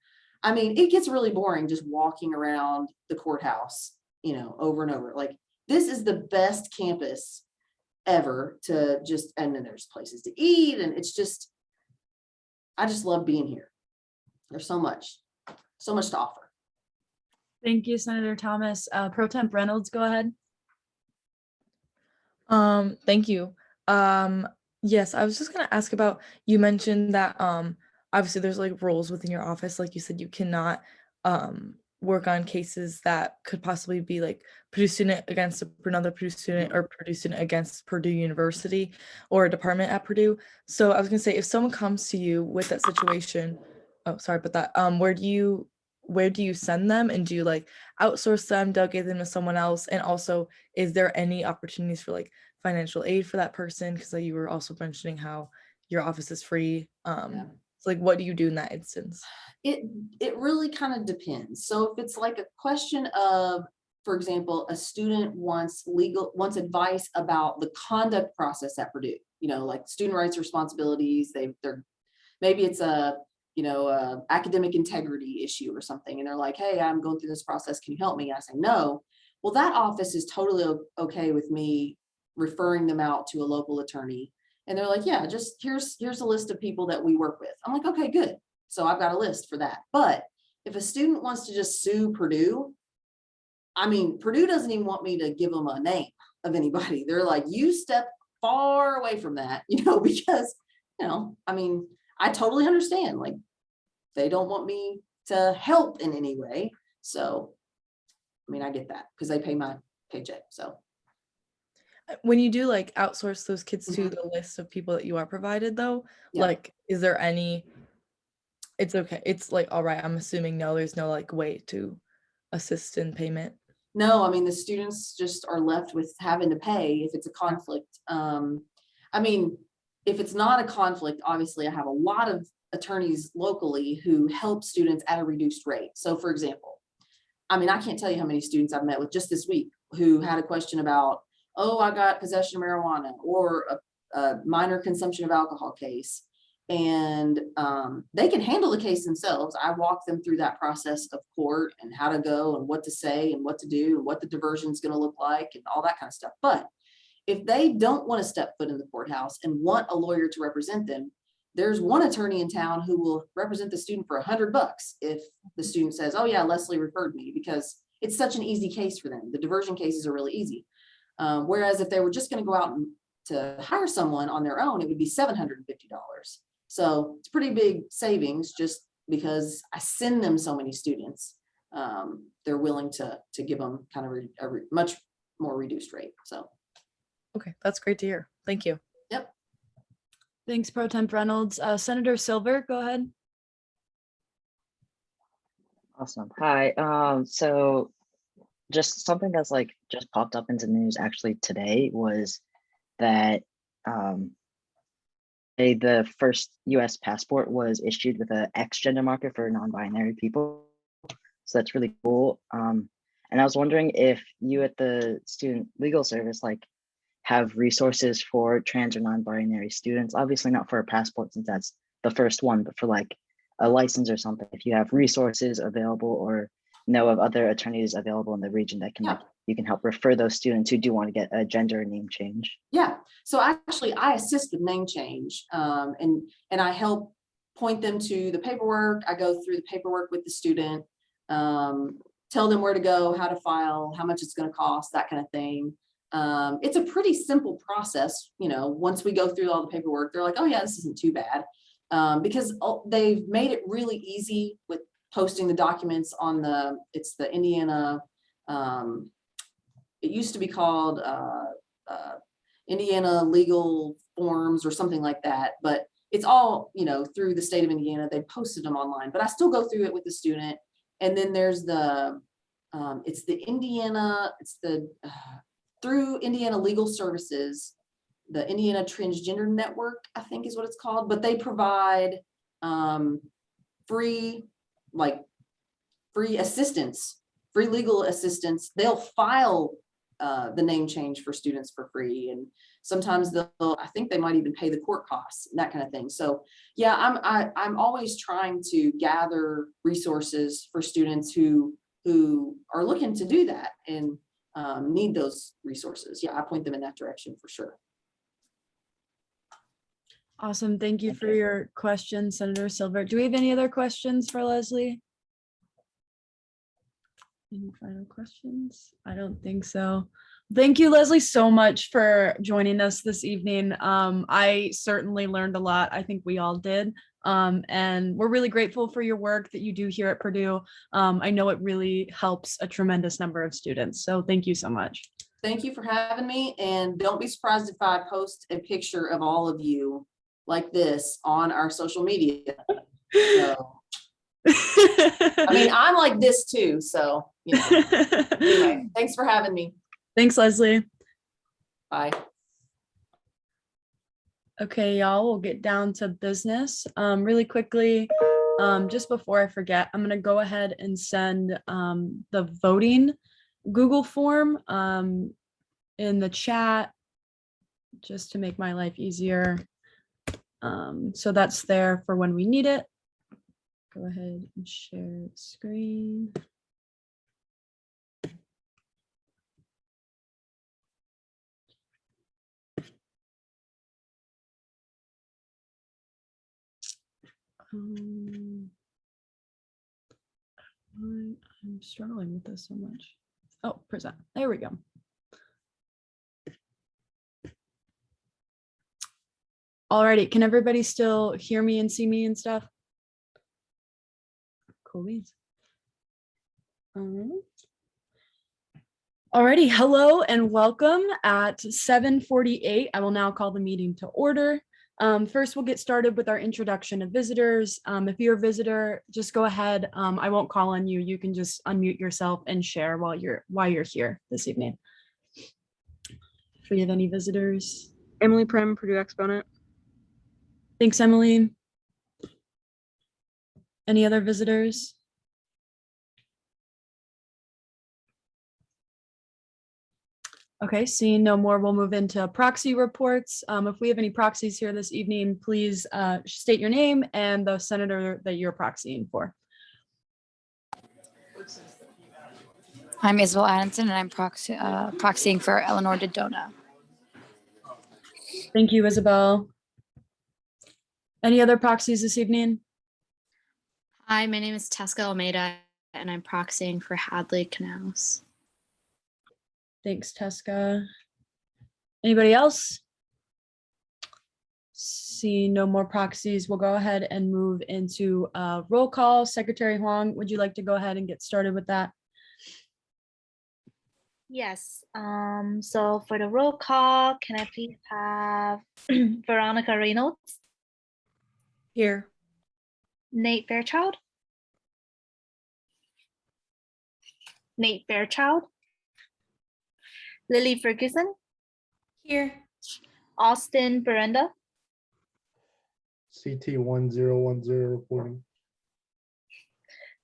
It gets really boring just walking around the courthouse, over and over. This is the best campus ever and then there's places to eat. And I just love being here. There's so much to offer. Thank you, Senator Thomas. Pro Temp Reynolds, go ahead. Thank you. Yes, I was just gonna ask about, you mentioned that obviously there's like rules within your office. Like you said, you cannot work on cases that could possibly be like Purdue student against another Purdue student or Purdue student against Purdue University or a department at Purdue. So I was gonna say, if someone comes to you with that situation, oh sorry about that, where do you send them, and do you like outsource them, delegate them to someone else? And also, is there any opportunities for like financial aid for that person? Because like you were also mentioning how your office is free. Yeah. So like what do you do in that instance? It really kind of depends. So if it's like a question of, for example, a student wants advice about the conduct process at Purdue, like student rights responsibilities, maybe it's a academic integrity issue or something, and they're like, hey, I'm going through this process, can you help me? And I say no. Well, that office is totally okay with me referring them out to a local attorney, and they're like, yeah, just here's a list of people that we work with. I'm like, okay, good. So I've got a list for that. But if a student wants to just sue Purdue, I mean, Purdue doesn't even want me to give them a name of anybody. They're like, you step far away from that, because, I mean, I totally understand. Like, they don't want me to help in any way. So, I mean, I get that because they pay my paycheck. So When you do like outsource those kids to the list of people that you are provided though, Yeah. like, is there any, it's okay, it's like, all right, I'm assuming no, there's no like way to assist in payment. no, I mean, the students just are left with having to pay if it's a conflict. I mean, if it's not a conflict, obviously I have a lot of attorneys locally who help students at a reduced rate. So for example, I mean, I can't tell you how many students I've met with just this week who had a question about, oh, I got possession of marijuana or a minor consumption of alcohol case. And they can handle the case themselves. I walk them through that process of court and how to go and what to say and what to do and what the diversion is going to look like and all that kind of stuff. But if they don't want to step foot in the courthouse and want a lawyer to represent them, there's one attorney in town who will represent the student for $100 if the student says, oh yeah, Leslie referred me, because it's such an easy case for them. The diversion cases are really easy. Whereas if they were just going to go out and to hire someone on their own, it would be $750. So it's pretty big savings just because I send them so many students. They're willing to give them kind of a much more reduced rate. So. Okay, that's great to hear. Thank you. Yep. Thanks, Pro Temp Reynolds. Senator Silver, go ahead. Awesome. Hi. So just something that's like just popped up into the news actually today was that the first US passport was issued with an X gender marker for non-binary people. So that's really cool. And I was wondering if you at the Student Legal Service like have resources for trans or non-binary students, obviously not for a passport since that's the first one, but for like a license or something, if you have resources available or know of other attorneys available in the region that can you can help refer those students who do want to get a gender name change. Yeah, so actually I assist with name change and I help point them to the paperwork. I go through the paperwork with the student, tell them where to go, how to file, how much it's going to cost, that kind of thing. It's a pretty simple process. Once we go through all the paperwork, they're like, oh yeah, this isn't too bad. Because they've made it really easy with posting the documents on the Indiana, it used to be called Indiana Legal Forms or something like that, but it's all, through the state of Indiana. They posted them online, but I still go through it with the student. And then there's through Indiana Legal Services, the Indiana Transgender Network, I think is what it's called, but they provide free assistance, free legal assistance. They'll file the name change for students for free. And sometimes I think they might even pay the court costs, and that kind of thing. So yeah, I'm always trying to gather resources for students who are looking to do that and need those resources. Yeah, I point them in that direction for sure. Awesome. Thank you for your question, Senator Silver. Do we have any other questions for Leslie? Any final questions? I don't think so. Thank you, Leslie, so much for joining us this evening. I certainly learned a lot. I think we all did. And we're really grateful for your work that you do here at Purdue. I know it really helps a tremendous number of students. So thank you so much. Thank you for having me, and don't be surprised if I post a picture of all of you like this on our social media. So, I mean, I'm like this too, so, you know. Anyway, thanks for having me. Thanks, Leslie. Bye. Okay, y'all, we'll get down to business. Really quickly, just before I forget, I'm gonna go ahead and send the voting Google form in the chat just to make my life easier. So that's there for when we need it. Go ahead and share screen. I'm struggling with this so much. Oh, present. There we go. Alrighty, can everybody still hear me and see me and stuff? Cool beans. Alrighty, hello and welcome at 7:48. I will now call the meeting to order. First, we'll get started with our introduction of visitors. If you're a visitor, just go ahead. I won't call on you. You can just unmute yourself and share while you're here this evening. If we have any visitors. Emily Prim, Purdue Exponent. Thanks, Emily. Any other visitors? Okay, seeing no more, we'll move into proxy reports. If we have any proxies here this evening, please state your name and the senator that you're proxying for. I'm Isabel Adamson, and I'm proxying for Eleanor Dodona. Thank you, Isabel. Any other proxies this evening? Hi, my name is Tesca Almeida, and I'm proxying for Hadley Canals. Thanks, Tesca. Anybody else? See no more proxies. We'll go ahead and move into roll call. Secretary Huang, would you like to go ahead and get started with that? Yes. So for the roll call, can I please have Veronica Reynolds? Here. Nate Fairchild? Nate Fairchild? Lily Ferguson? Here. Austin Berenda? CT 1010 reporting.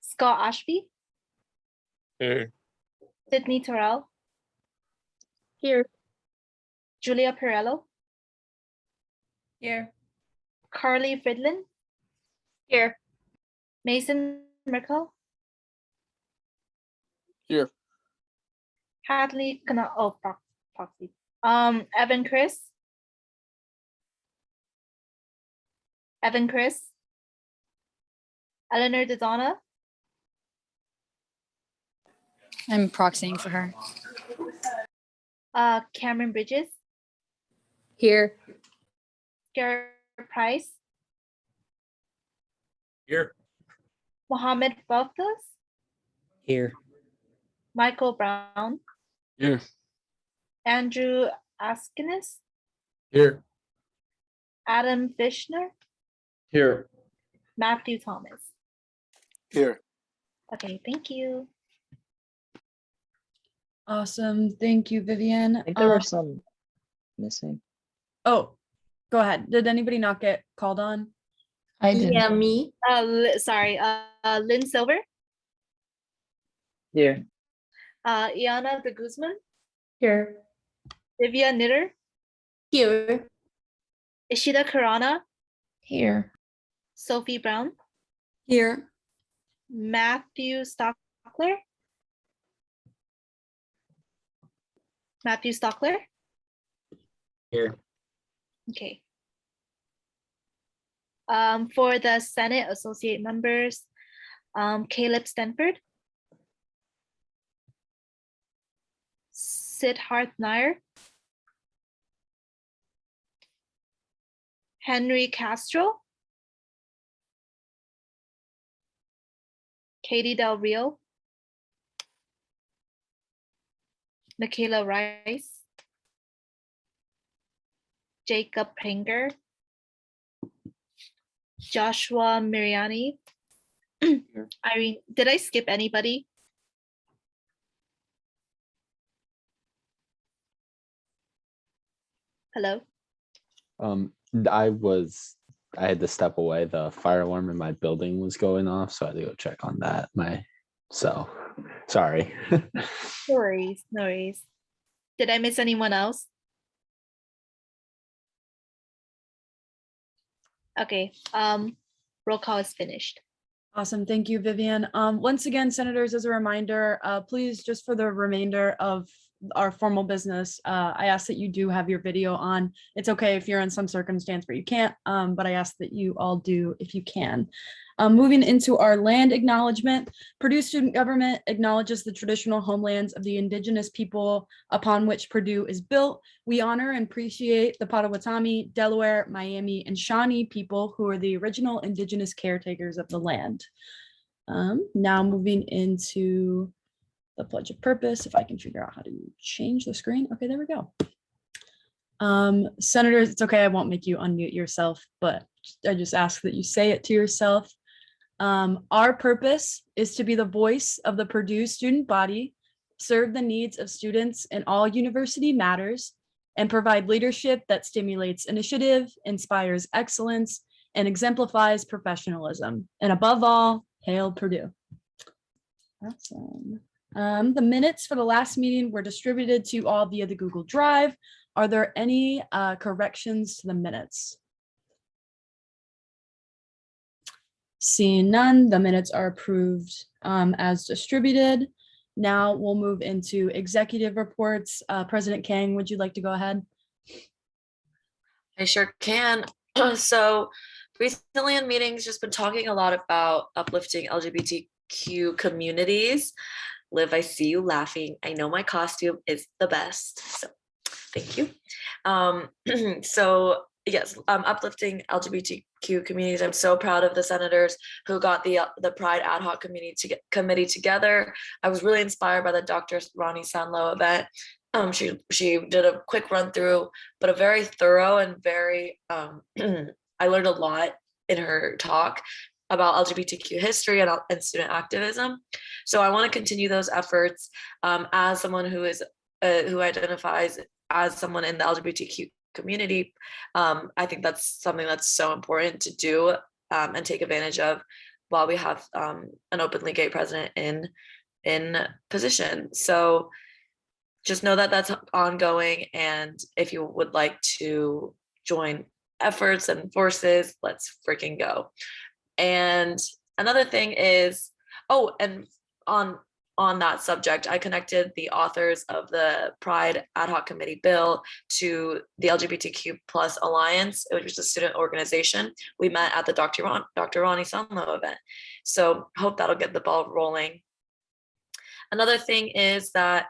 Scott Ashby? Here. Sydney Terrell? Here. Julia Perello? Here. Carly Fridlin? Here. Mason Merkel? Here. Hadley Canal, oh, proxy. Evan Chris? Evan Chris? Eleanor Dodona? I'm proxying for her. Cameron Bridges? Here. Garrett Price? Here. Mohammed Baftas? Here. Michael Brown? Here. Andrew Askinis? Here. Adam Fishner? Here. Matthew Thomas? Here. Okay, thank you. Awesome. Thank you, Vivian. I think there were some missing. Oh, go ahead. Did anybody not get called on? I did. Yeah, me. Sorry. Lynn Silver? Here. Iana de Guzman? Here. Divya Nitter? Here. Ishida Karana? Here. Sophie Brown? Here. Matthew Stockler? Matthew Stockler? Here. Okay. For the Senate Associate Members, Caleb Stanford, Siddharth Nair, Henry Castro, Katie Del Rio, Michaela Rice, Jacob Pranger, Joshua Miriani, Irene. Did I skip anybody? Hello? I had to step away. The fire alarm in my building was going off, so I had to go check on that. Sorry. No worries, no worries. Did I miss anyone else? Okay, roll call is finished. Awesome. Thank you, Vivian. Once again, senators, as a reminder, please, just for the remainder of our formal business, I ask that you do have your video on. It's okay if you're in some circumstance where you can't, but I ask that you all do if you can. Moving into our land acknowledgement, Purdue student government acknowledges the traditional homelands of the indigenous people upon which Purdue is built. We honor and appreciate the Potawatomi, Delaware, Miami, and Shawnee people who are the original indigenous caretakers of the land. Now moving into the Pledge of Purpose, if I can figure out how to change the screen. Okay, there we go. Senators, it's okay, I won't make you unmute yourself, but I just ask that you say it to yourself. Our purpose is to be the voice of the Purdue student body, serve the needs of students in all university matters, and provide leadership that stimulates initiative, inspires excellence, and exemplifies professionalism. And above all, hail Purdue. Awesome. The minutes for the last meeting were distributed to all via the Google Drive. Are there any corrections to the minutes? Seeing none, the minutes are approved as distributed. Now we'll move into executive reports. President Kang, would you like to go ahead? I sure can. So recently in meetings, just been talking a lot about uplifting LGBTQ communities. Liv, I see you laughing. I know my costume is the best, so thank you. So yes, uplifting LGBTQ communities. I'm so proud of the senators who got the Pride Ad Hoc committee together. I was really inspired by the Dr. Ronnie Sanlo event. She did a quick run through, but a very thorough and very, I learned a lot in her talk about LGBTQ history and student activism. So I want to continue those efforts as someone who identifies as someone in the LGBTQ community. I think that's something that's so important to do and take advantage of while we have an openly gay president in position. So just know that that's ongoing, and if you would like to join efforts and forces, let's freaking go. And another thing is, oh, and on that subject, I connected the authors of the Pride Ad Hoc Committee bill to the LGBTQ Plus Alliance, which is a student organization. We met at the Dr. Ronnie Sanlo event. So hope that'll get the ball rolling. Another thing is that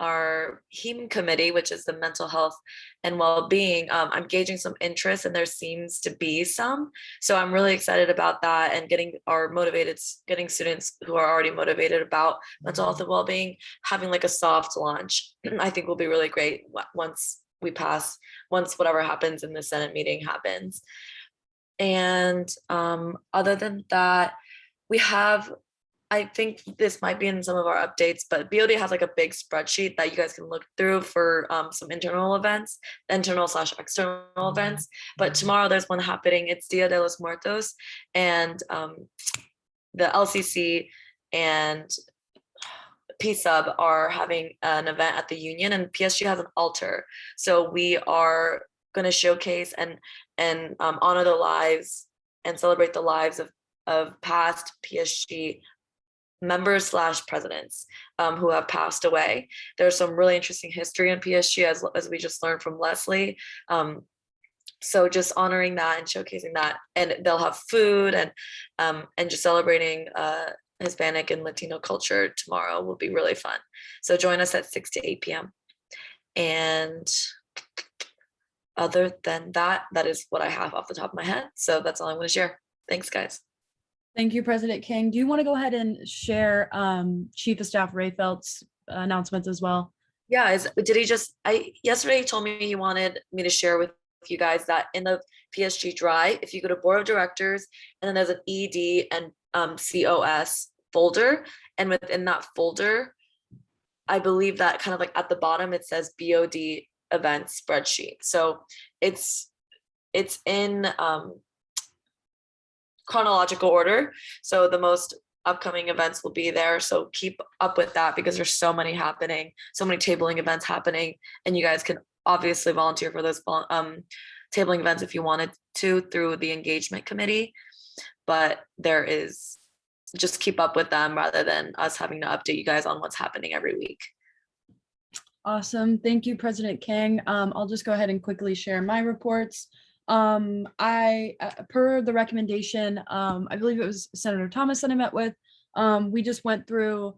our HEAM committee, which is the mental health and well-being, I'm gauging some interest, and there seems to be some. So I'm really excited about that, and getting students who are already motivated about mental health and well-being, having like a soft launch, I think will be really great once whatever happens in the Senate meeting happens. And other than that, I think this might be in some of our updates, but BOD has like a big spreadsheet that you guys can look through for some internal/external events. But tomorrow there's one happening. It's Dia de los Muertos, and the LCC and PSUB are having an event at the Union, and PSG has an altar. So we are going to showcase and honor the lives and celebrate the lives of past PSG members / presidents who have passed away. There's some really interesting history in PSG, as we just learned from Leslie. So just honoring that and showcasing that, and they'll have food and just celebrating Hispanic and Latino culture tomorrow will be really fun. So join us at 6 to 8 p.m. And other than that, that is what I have off the top of my head. So that's all I'm going to share. Thanks, guys. Thank you, President King. Do you want to go ahead and share Chief of Staff Rayfeld's announcements as well? Yeah, did he just, yesterday he told me he wanted me to share with you guys that in the PSG Drive, if you go to Board of Directors, and then there's an ED and COS folder, and within that folder, I believe that kind of like at the bottom, it says BOD event spreadsheet. So it's in chronological order. So the most upcoming events will be there. So keep up with that because there's so many happening, so many tabling events happening, and you guys can obviously volunteer for those tabling events if you wanted to through the engagement committee. But there is, just keep up with them rather than us having to update you guys on what's happening every week. Awesome. Thank you, President King. I'll just go ahead and quickly share my reports. I, per the recommendation, I believe it was Senator Thomas that I met with, we just went through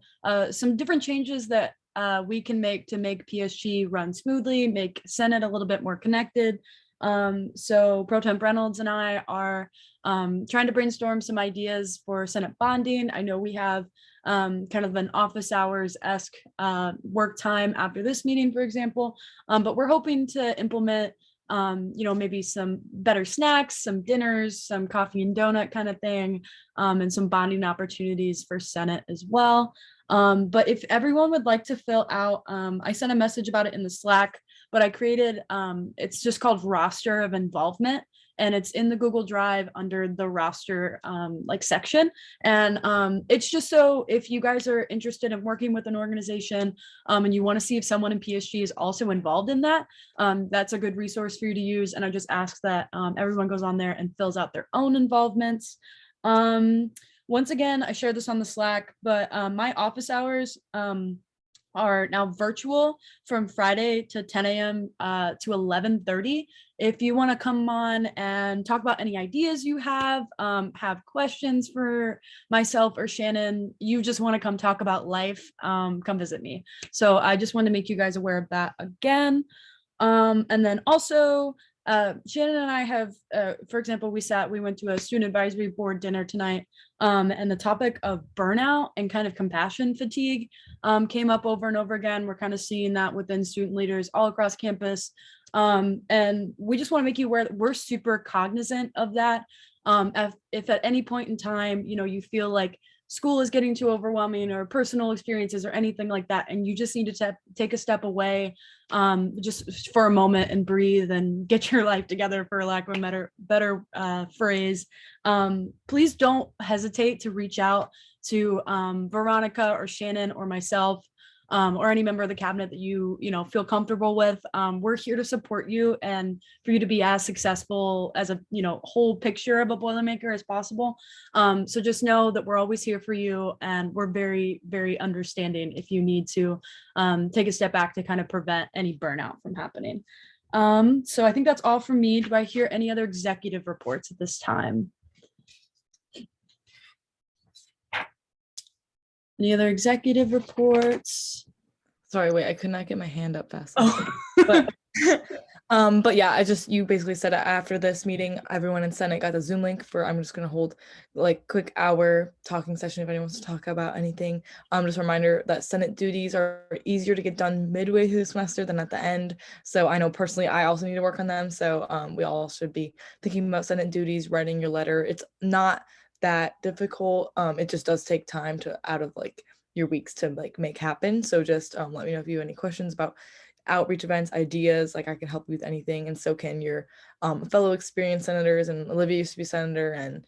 some different changes that we can make to make PSG run smoothly, make Senate a little bit more connected. So Pro Temp Reynolds and I are trying to brainstorm some ideas for Senate bonding. I know we have kind of an office hours-esque work time after this meeting, for example, but we're hoping to implement maybe some better snacks, some dinners, some coffee and donut kind of thing, and some bonding opportunities for Senate as well. But if everyone would like to fill out, I sent a message about it in the Slack, but I created, it's just called roster of involvement, and it's in the Google Drive under the roster section. And it's just so if you guys are interested in working with an organization and you want to see if someone in PSG is also involved in that, that's a good resource for you to use. And I just ask that everyone goes on there and fills out their own involvements. Once again, I shared this on the Slack, but my office hours are now virtual from Friday to 10 a.m. To 11:30. If you want to come on and talk about any ideas you have questions for myself or Shannon, you just want to come talk about life, come visit me. So I just want to make you guys aware of that again. And then also, Shannon and I have, for example, we went to a student advisory board dinner tonight, and the topic of burnout and kind of compassion fatigue came up over and over again. We're kind of seeing that within student leaders all across campus. And we just want to make you aware that we're super cognizant of that. If at any point in time, you feel like school is getting too overwhelming or personal experiences or anything like that, and you just need to take a step away just for a moment and breathe and get your life together, for lack of a better phrase, please don't hesitate to reach out to Veronica or Shannon or myself, or any member of the cabinet that you feel comfortable with. We're here to support you and for you to be as successful as a whole picture of a Boilermaker as possible. So just know that we're always here for you, and we're very, very understanding if you need to take a step back to kind of prevent any burnout from happening. So I think that's all from me. Do I hear any other executive reports at this time? Any other executive reports? Sorry, wait, I could not get my hand up fast. Oh. But yeah, you basically said after this meeting, everyone in Senate got the Zoom link I'm just gonna hold quick hour talking session if anyone wants to talk about anything. Just a reminder that Senate duties are easier to get done midway through the semester than at the end. So I know personally, I also need to work on them. So we all should be thinking about Senate duties, writing your letter. It's not that difficult. It just does take time out of your weeks to make happen. So just let me know if you have any questions about outreach events, ideas. I can help you with anything, and so can your fellow experienced senators. And Olivia used to be senator, and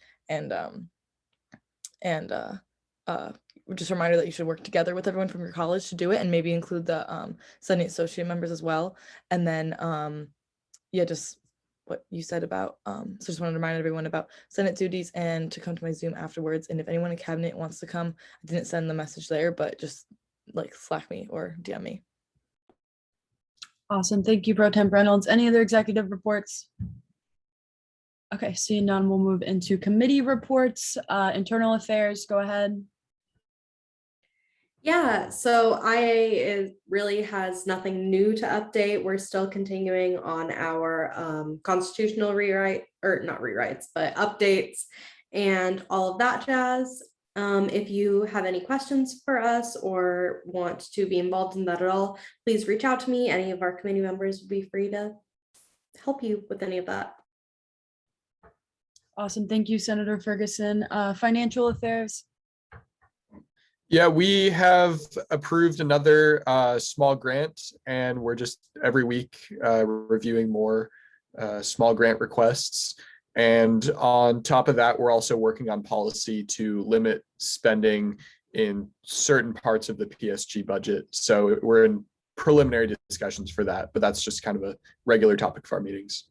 just a reminder that you should work together with everyone from your college to do it, and maybe include the Senate associate members as well. And then just what you said about so just wanted to remind everyone about Senate duties and to come to my Zoom afterwards. And if anyone in cabinet wants to come, I didn't send the message there, but just Slack me or DM me. Awesome. Thank you, Pro Temp Reynolds. Any other executive reports? Okay, seeing none, we'll move into committee reports. Internal affairs, go ahead. Yeah, so IA really has nothing new to update. We're still continuing on our constitutional rewrite, or not rewrites, but updates. and all of that jazz. If you have any questions for us or want to be involved in that at all, please reach out to me. Any of our committee members would be free to help you with any of that. Awesome. Thank you, Senator Ferguson. Financial affairs. Yeah, we have approved another small grant, and we're just every week reviewing more small grant requests. And on top of that, we're also working on policy to limit spending in certain parts of the PSG budget. So we're in preliminary discussions for that, but that's just kind of a regular topic for our meetings.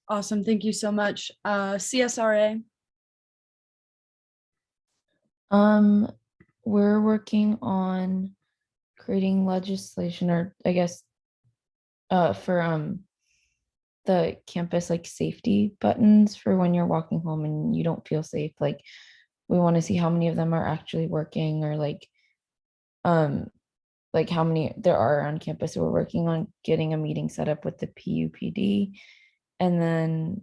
Awesome. Thank you so much. CSRA. We're working on creating legislation, or I guess for the campus like safety buttons for when you're walking home and you don't feel safe. Like we want to see how many of them are actually working, or like how many there are on campus. So we're working on getting a meeting set up with the PUPD, and then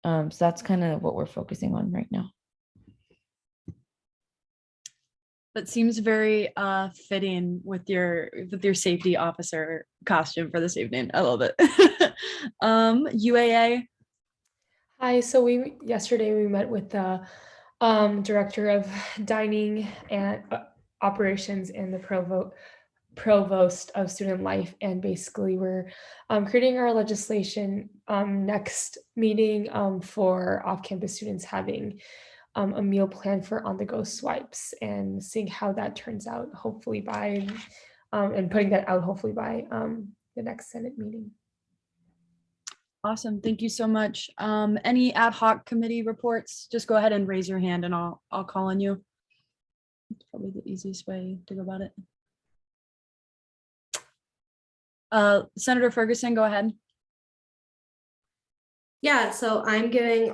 so that's kind of what we're focusing on right now. That seems very fitting with your safety officer costume for this evening. I love it. UAA. Hi, so yesterday we met with the director of dining and operations and the provost of student life, and basically we're creating our legislation next meeting for off-campus students having a meal plan for on-the-go swipes, and seeing how that turns out, hopefully by and putting that out hopefully by the next Senate meeting. Awesome. Thank you so much. Any ad hoc committee reports? Just go ahead and raise your hand and I'll call on you. It's probably the easiest way to go about it. Senator Ferguson, go ahead. Yeah, so I'm giving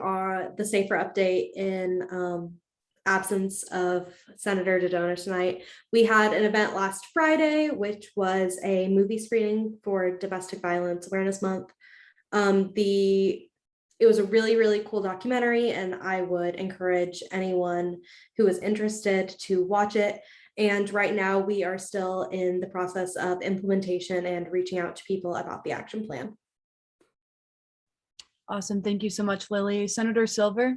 the safer update in absence of Senator Dodona tonight. We had an event last Friday, which was a movie screening for Domestic Violence Awareness Month. It was a really, really cool documentary, and I would encourage anyone who is interested to watch it. And right now we are still in the process of implementation and reaching out to people about the action plan. Awesome. Thank you so much, Lily. Senator Silver.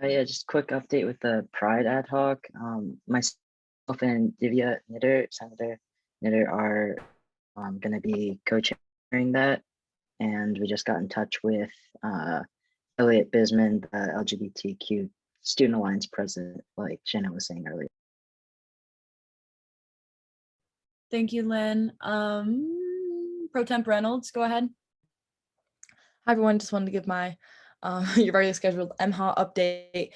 Yeah, just quick update with the Pride ad hoc. Myself and Divya Nitter, Senator Nitter, are going to be co-chairing that. And we just got in touch with Elliot Bisman, the LGBTQ Student Alliance president, like Shannon was saying earlier. Thank you, Lynn. Pro Temp Reynolds, go ahead. Hi, everyone. Just wanted to give my your regularly scheduled MHA update.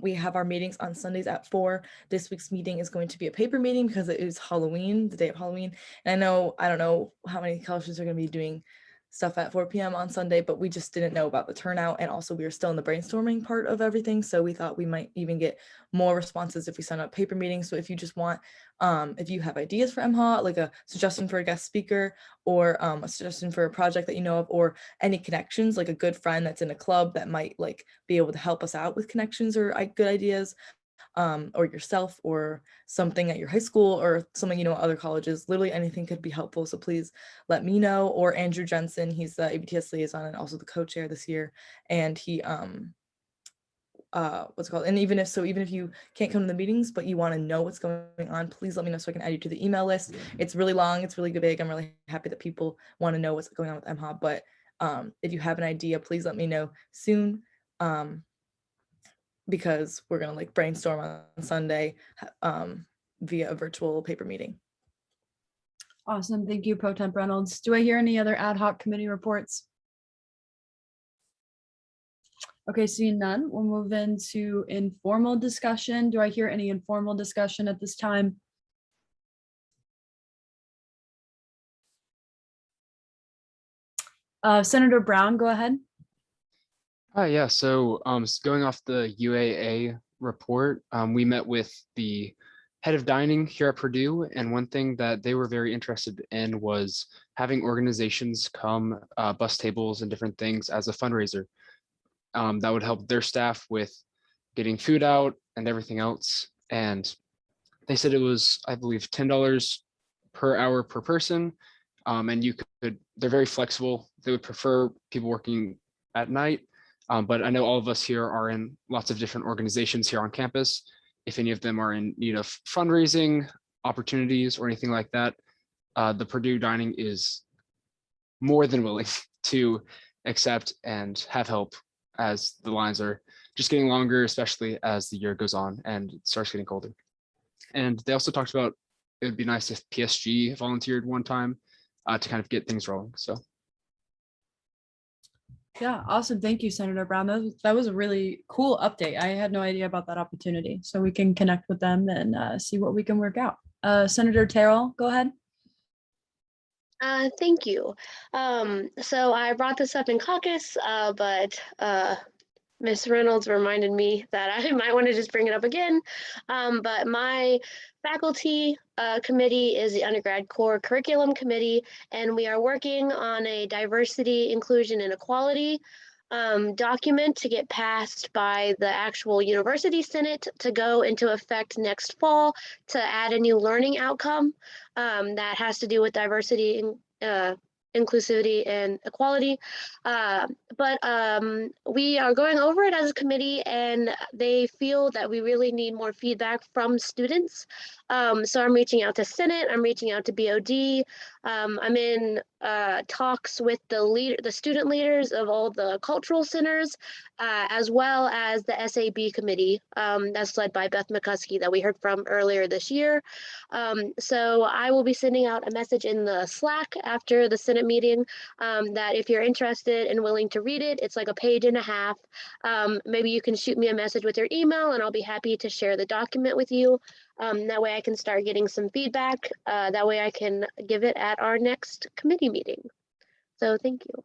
We have our meetings on Sundays at 4. This week's meeting is going to be a paper meeting because it is Halloween, the day of Halloween. And I don't know how many colleges are going to be doing stuff at 4 p.m. on Sunday, but we just didn't know about the turnout. And also we were still in the brainstorming part of everything. So we thought we might even get more responses if we send out paper meetings. So if you just want, if you have ideas for MHA, like a suggestion for a guest speaker, or a suggestion for a project that you know of, or any connections, like a good friend that's in a club that might like be able to help us out with connections or good ideas, or yourself, or something at your high school, or something you know at other colleges, literally anything could be helpful. So please let me know, or Andrew Jensen, he's the ABTS liaison and also the co-chair this year, and he what's it called, and even if you can't come to the meetings but you want to know what's going on, please let me know so I can add you to the email list. It's really long, it's really big. I'm really happy that people want to know what's going on with MHA, but if you have an idea, please let me know soon, because we're gonna like brainstorm on Sunday via a virtual paper meeting. Awesome. Thank you, Pro Temp Reynolds. Do I hear any other ad hoc committee reports? Okay, seeing none, we'll move into informal discussion. Do I hear any informal discussion at this time? Senator Brown, go ahead. Yeah, so going off the UAA report, we met with the head of dining here at Purdue, and one thing that they were very interested in was having organizations come, bus tables and different things as a fundraiser. that would help their staff with getting food out and everything else. And they said it was, I believe, $10 per hour per person. And you could, they're very flexible. They would prefer people working at night. But I know all of us here are in lots of different organizations here on campus. If any of them are in need of fundraising opportunities or anything like that, the Purdue Dining is more than willing to accept and have help as the lines are just getting longer, especially as the year goes on and it starts getting colder. And they also talked about it would be nice if PSG volunteered one time to kind of get things rolling. So Yeah, awesome. Thank you, Senator Brown. That was a really cool update. I had no idea about that opportunity. So we can connect with them and see what we can work out. Senator Terrell, go ahead. Thank you. So I brought this up in caucus, but Ms. Reynolds reminded me that I might want to just bring it up again. But my faculty committee is the undergrad core curriculum committee, and we are working on a diversity, inclusion, and equality document to get passed by the actual university senate to go into effect next fall to add a new learning outcome that has to do with diversity and inclusivity and equality. But we are going over it as a committee, and they feel that we really need more feedback from students. So I'm reaching out to Senate, I'm reaching out to BOD. I'm in talks with the student leaders of all the cultural centers, as well as the SAB committee that's led by Beth McCuskey that we heard from earlier this year. So I will be sending out a message in the Slack after the Senate meeting that if you're interested and willing to read it, it's like a page and a half. Maybe you can shoot me a message with your email and I'll be happy to share the document with you. That way I can start getting some feedback. That way I can give it at our next committee meeting. So thank you.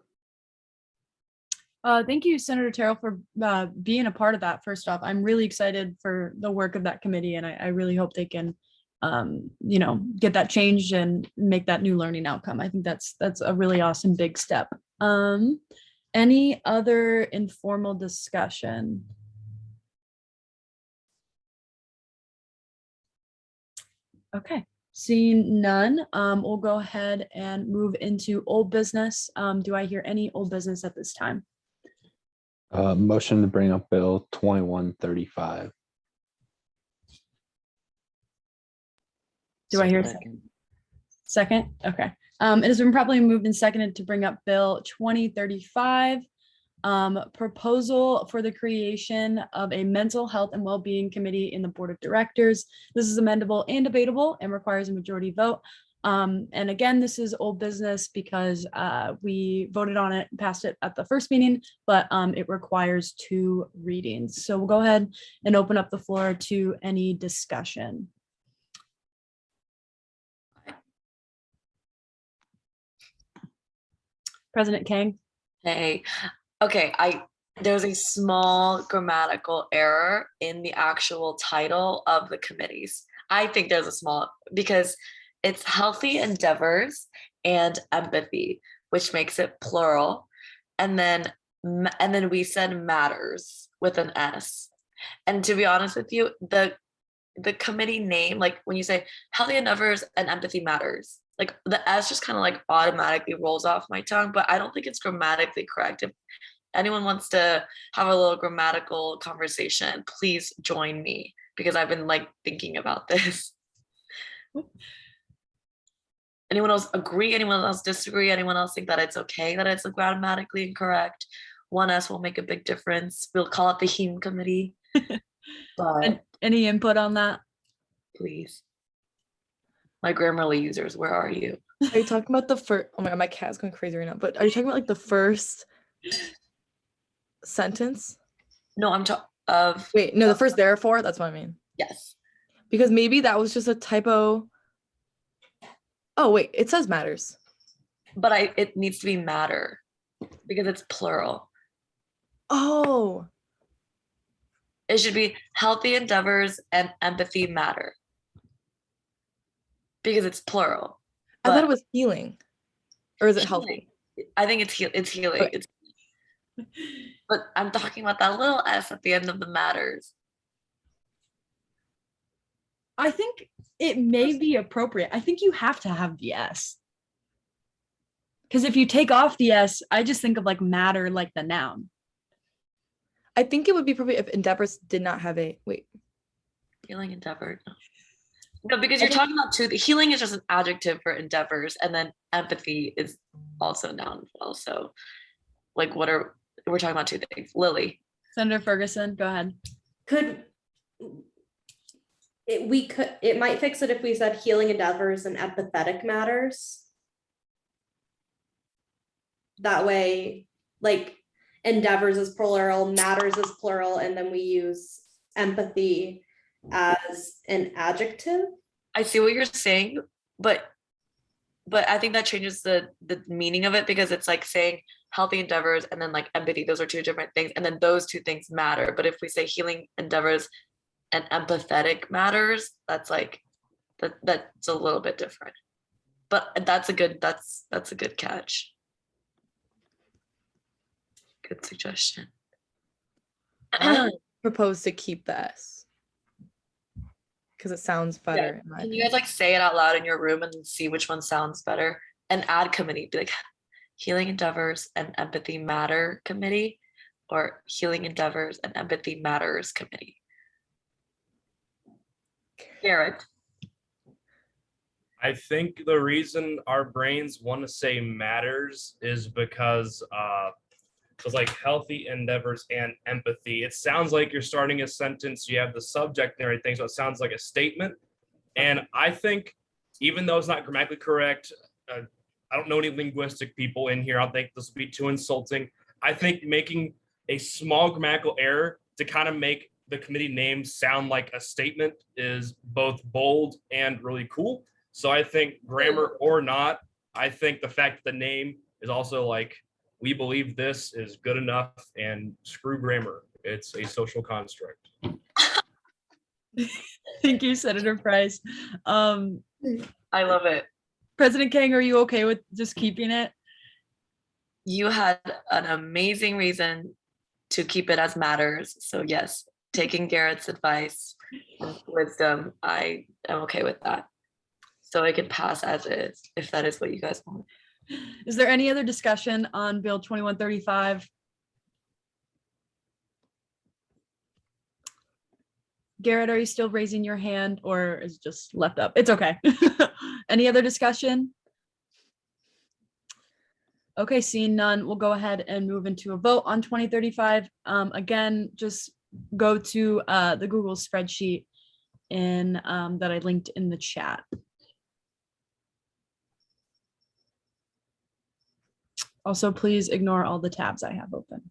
Thank you, Senator Terrell, for being a part of that. First off, I'm really excited for the work of that committee, and I really hope they can, get that changed and make that new learning outcome. I think that's a really awesome big step. Any other informal discussion? Okay, seeing none, we'll go ahead and move into old business. Do I hear any old business at this time? Motion to bring up Bill 2135. Do I hear a second? Second? Okay. It has been properly moved and seconded to bring up Bill 2035. Proposal for the creation of a mental health and well-being committee in the board of directors. This is amendable and debatable and requires a majority vote. And again, this is old business because we voted on it, passed it at the first meeting, but it requires 2 readings. So we'll go ahead and open up the floor to any discussion. President Kang. Hey, okay, there's a small grammatical error in the actual title of the committees. I think there's a small, because it's healthy endeavors and empathy, which makes it plural. And then we said matters with an S. And to be honest with you, the committee name, like when you say healthy endeavors and empathy matters, like the S just kind of like automatically rolls off my tongue, but I don't think it's grammatically correct. If anyone wants to have a little grammatical conversation, please join me because I've been like thinking about this. Anyone else agree? Anyone else disagree? Anyone else think that it's okay that it's grammatically incorrect? One S will make a big difference. We'll call it the HEME committee. But any input on that? Please. My Grammarly users, where are you? Are you talking about the first? Oh my God, my cat's going crazy right now. But are you talking about like the first sentence? No, I'm talking of. Wait, no, the first therefore. That's what I mean. Yes. Because maybe that was just a typo. Oh wait, it says matters. But it needs to be matter because it's plural. Oh. It should be healthy endeavors and empathy matter. Because it's plural. I thought it was healing. Or is it healthy? I think it's healing. Okay. It's But I'm talking about that little s at the end of the matters. I think it may be appropriate. I think you have to have the S. Because if you take off the S, I just think of like matter, like the noun. I think it would be appropriate if endeavors did not have a wait. Healing endeavor. No, because you're talking about two. Healing is just an adjective for endeavors, and then empathy is also a noun as well. So, like, we're talking about two things. Lily. Senator Ferguson, go ahead. It might fix it if we said healing endeavors and empathetic matters. That way, like endeavors is plural, matters is plural, and then we use empathy as an adjective. I see what you're saying, but I think that changes the meaning of it, because it's like saying healthy endeavors and then like empathy. Those are two different things, and then those two things matter. But if we say healing endeavors and empathetic matters, that's like that's a little bit different. But that's a good catch. Good suggestion. I propose to keep the S because it sounds better. Yeah. Can you guys like say it out loud in your room and see which one sounds better? And add committee, be like healing endeavors and empathy matter committee, or healing endeavors and empathy matters committee. Garrett. I think the reason our brains want to say matters is because it's like healthy endeavors and empathy. It sounds like you're starting a sentence, you have the subject and everything, so it sounds like a statement. And I think, even though it's not grammatically correct, I don't know any linguistic people in here, I don't think this would be too insulting. I think making a small grammatical error to kind of make the committee name sound like a statement is both bold and really cool. So I think grammar or not, I think the fact that the name is also like, we believe this is good enough, and screw grammar. It's a social construct. Thank you, Senator Price. I love it. President Kang, are you okay with just keeping it? You had an amazing reason to keep it as matters. So yes, taking Garrett's advice and wisdom, I am okay with that. So it can pass as is, if that is what you guys want. Is there any other discussion on Bill 2135? Garrett, are you still raising your hand, or is it just left up? It's okay. Any other discussion? Okay, seeing none, we'll go ahead and move into a vote on 2035. Again, just go to the Google spreadsheet in that I linked in the chat. Also, please ignore all the tabs I have open.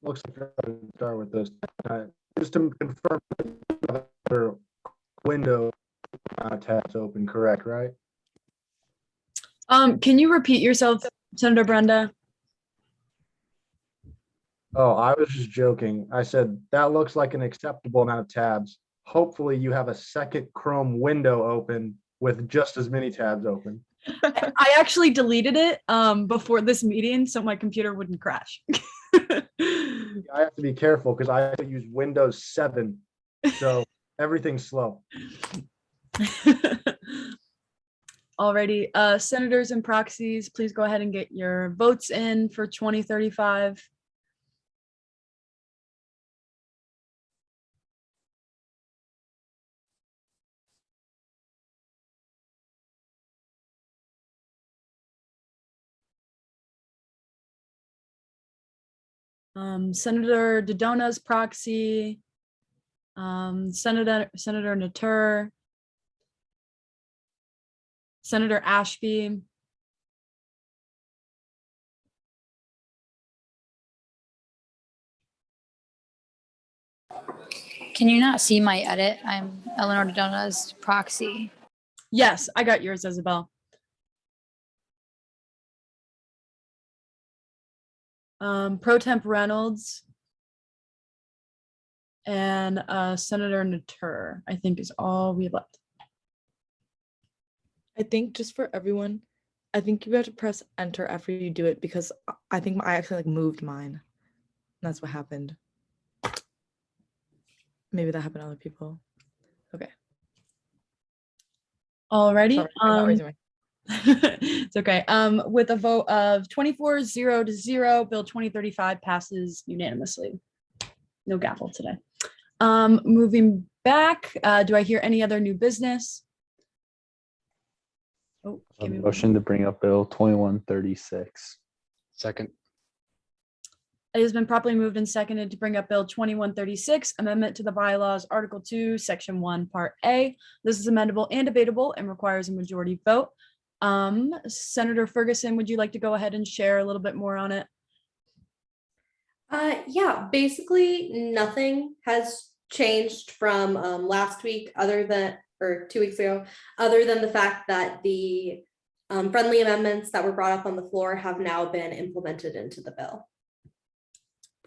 Looks like we're going to start with this. Just to confirm, other window tabs open, correct, right? Can you repeat yourself, Senator Brenda? Oh, I was just joking. I said that looks like an acceptable amount of tabs. Hopefully you have a second Chrome window open with just as many tabs open. I actually deleted it before this meeting so my computer wouldn't crash. I have to be careful because I use Windows 7, so everything's slow. Alrighty, senators and proxies, please go ahead and get your votes in for 2035. Senator Dodona's proxy, Senator Natur, Senator Ashby, Can you not see my edit? I'm Eleanor Dodona's proxy. Yes, I got yours, Isabel. Pro Temp Reynolds and Senator Natur, I think, is all we left. I think just for everyone, I think you have to press enter after you do it because I think I actually like moved mine. And that's what happened. Maybe that happened to other people. Okay. Alrighty. Sorry, I'm not raising my. It's okay. With a vote of 24-0, Bill 2035 passes unanimously. No gavel today. Moving back, do I hear any other new business? Oh, A give me one. motion to bring up Bill 2136. Second. It has been properly moved and seconded to bring up Bill 2136, Amendment to the Bylaws, Article 2, Section 1, Part A. This is amendable and debatable and requires a majority vote. Senator Ferguson, would you like to go ahead and share a little bit more on it? Yeah, basically nothing has changed from last week or 2 weeks ago, other than the fact that the friendly amendments that were brought up on the floor have now been implemented into the bill.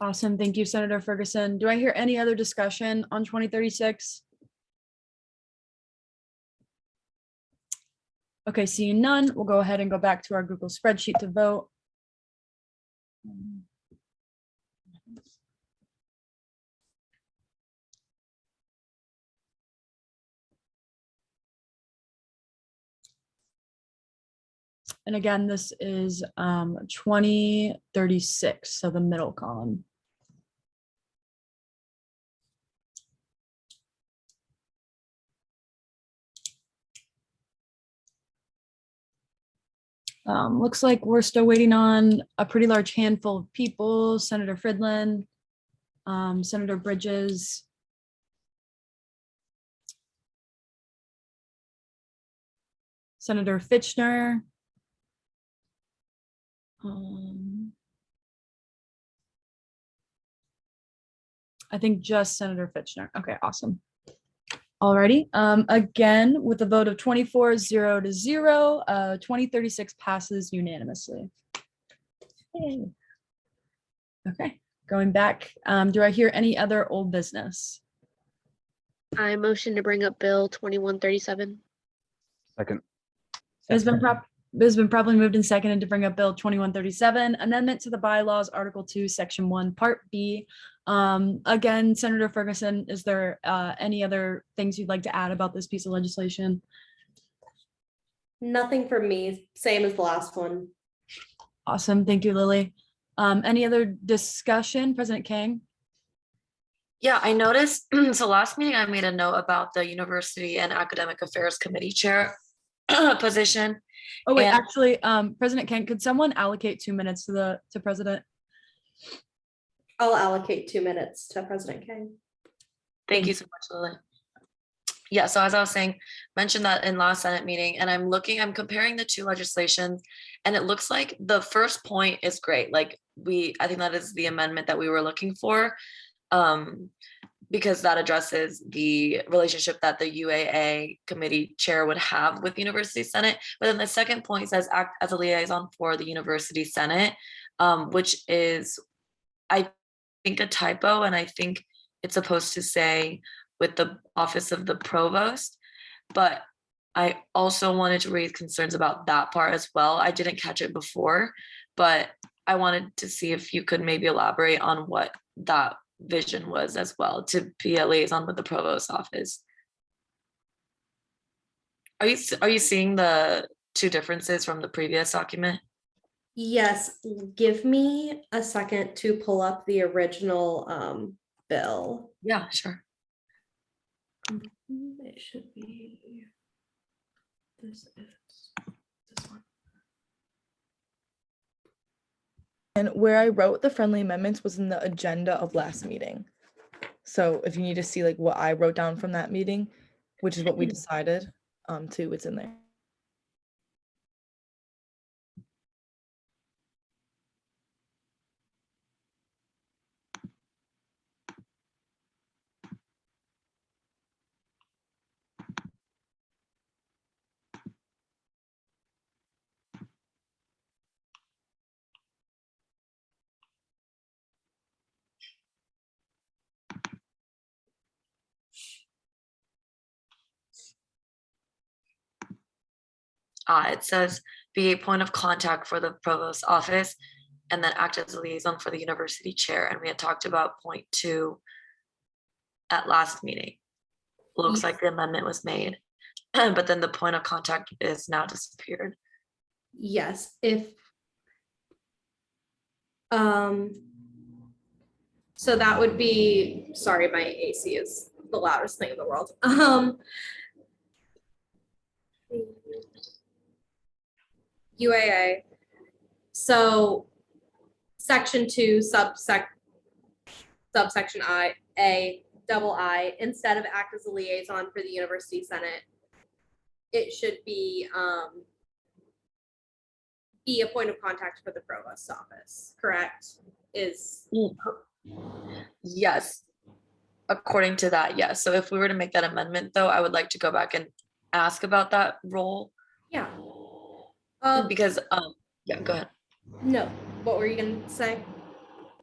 Awesome. Thank you, Senator Ferguson. Do I hear any other discussion on 2036? Okay, seeing none, we'll go ahead and go back to our Google spreadsheet to vote. And again, this is 2036, so the middle column. Looks like we're still waiting on a pretty large handful of people. Senator Fridland, Senator Bridges, Senator Fitchner. I think just Senator Fitchner. Okay, awesome. Alrighty. Again, with a vote of 24-0, 2036 passes unanimously. Yay. Okay, going back. Do I hear any other old business? I motion to bring up Bill 2137. Second. It has been properly moved and seconded to bring up Bill 2137, Amendment to the Bylaws, Article 2, Section 1, Part B. Again, Senator Ferguson, is there any other things you'd like to add about this piece of legislation? Nothing from me, same as the last one. Awesome. Thank you, Lily. Any other discussion? President King? Yeah, I noticed, so last meeting I made a note about the University and Academic Affairs Committee Chair position. Oh, wait, And- actually, President King, could someone allocate 2 minutes to President? I'll allocate 2 minutes to President King. Thank you so much, Lily. Yeah, so as I was saying, mentioned that in last Senate meeting, and I'm comparing the two legislations, and it looks like the first point is great. Like I think that is the amendment that we were looking for, because that addresses the relationship that the UAA committee chair would have with University Senate. But then the second point says act as a liaison for the University Senate, which is, I think, a typo, and I think it's supposed to say with the office of the provost, but I also wanted to raise concerns about that part as well. I didn't catch it before, but I wanted to see if you could maybe elaborate on what that vision was as well, to be a liaison with the provost office. Are you seeing the two differences from the previous document? Yes, give me a second to pull up the original bill. Yeah, sure. It should be this one. And where I wrote the friendly amendments was in the agenda of last meeting. So if you need to see like what I wrote down from that meeting, which is what we decided, too, it's in there. it says be a point of contact for the provost's office and then act as a liaison for the university chair. And we had talked about point 2 at last meeting. Looks like the amendment was made, but then the point of contact is now disappeared. Yes, if so that would be, sorry, my AC is the loudest thing in the world. UAA. So section 2 subsection I, instead of act as a liaison for the university senate, it should be a point of contact for the provost's office, correct? Yes, according to that, yes. So if we were to make that amendment, though, I would like to go back and ask about that role. Yeah. Because yeah, go ahead. No, what were you gonna say?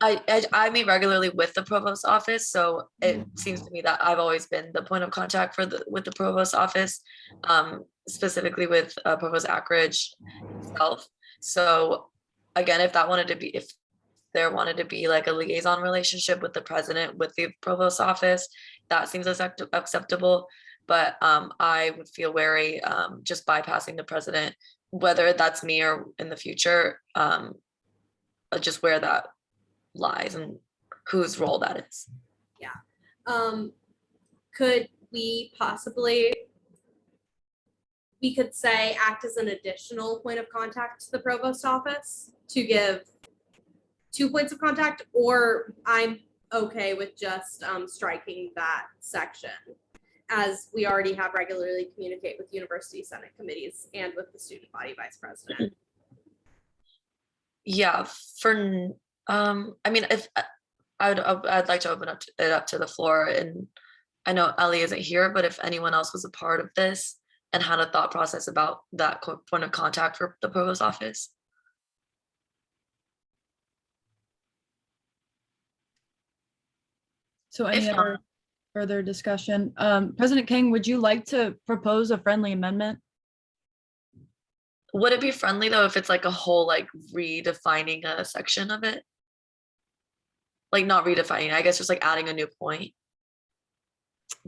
I meet regularly with the provost's office, so it seems to me that I've always been the point of contact with the provost's office, specifically with Provost Ackridge himself. So again, if there wanted to be like a liaison relationship with the president with the provost's office, that seems acceptable. But I would feel wary just bypassing the president, whether that's me or in the future, just where that lies and whose role that is. Yeah. Could we possibly, we could say act as an additional point of contact to the provost office to give 2 points of contact, or I'm okay with just striking that section, as we already have regularly communicate with university senate committees and with the student body vice president. Yeah, I mean, if I'd like to open it up to the floor, and I know Ellie isn't here, but if anyone else was a part of this and had a thought process about that point of contact for the provost office. So any If other further discussion? President King, would you like to propose a friendly amendment? Would it be friendly though if it's like a whole like redefining a section of it? Like not redefining, I guess just like adding a new point.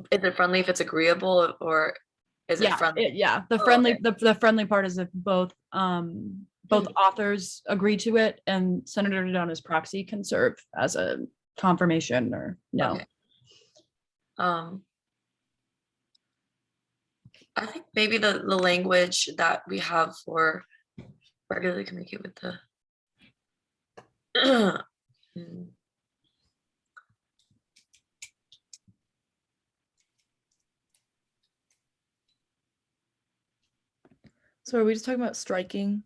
Is it friendly if it's agreeable, or is it friendly? The friendly, the friendly part is if both authors agree to it and Senator Dodona's proxy can serve as a confirmation or no. Okay. I think maybe the language that we have for regularly communicate with the So are we just talking about striking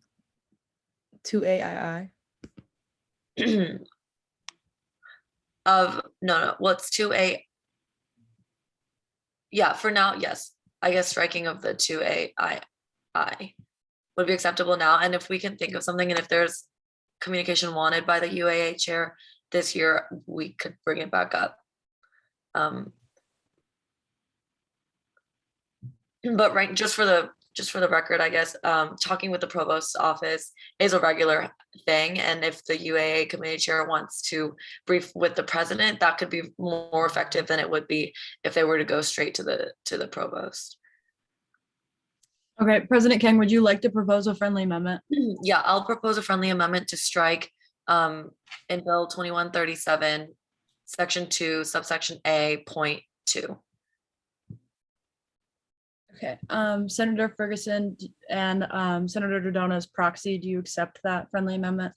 2AII? of no, what's 2A? Yeah, for now, yes. I guess striking of the 2AII would be acceptable now. And if we can think of something, and if there's communication wanted by the UAA chair this year, we could bring it back up. But right, just for the record, I guess, talking with the provost's office is a regular thing. And if the UAA committee chair wants to brief with the president, that could be more effective than it would be if they were to go straight to the provost. Okay, President King, would you like to propose a friendly amendment? Yeah, I'll propose a friendly amendment to strike in Bill 2137, Section 2, subsection A, point 2. Okay, Senator Ferguson and Senator Dodona's proxy, do you accept that friendly amendment?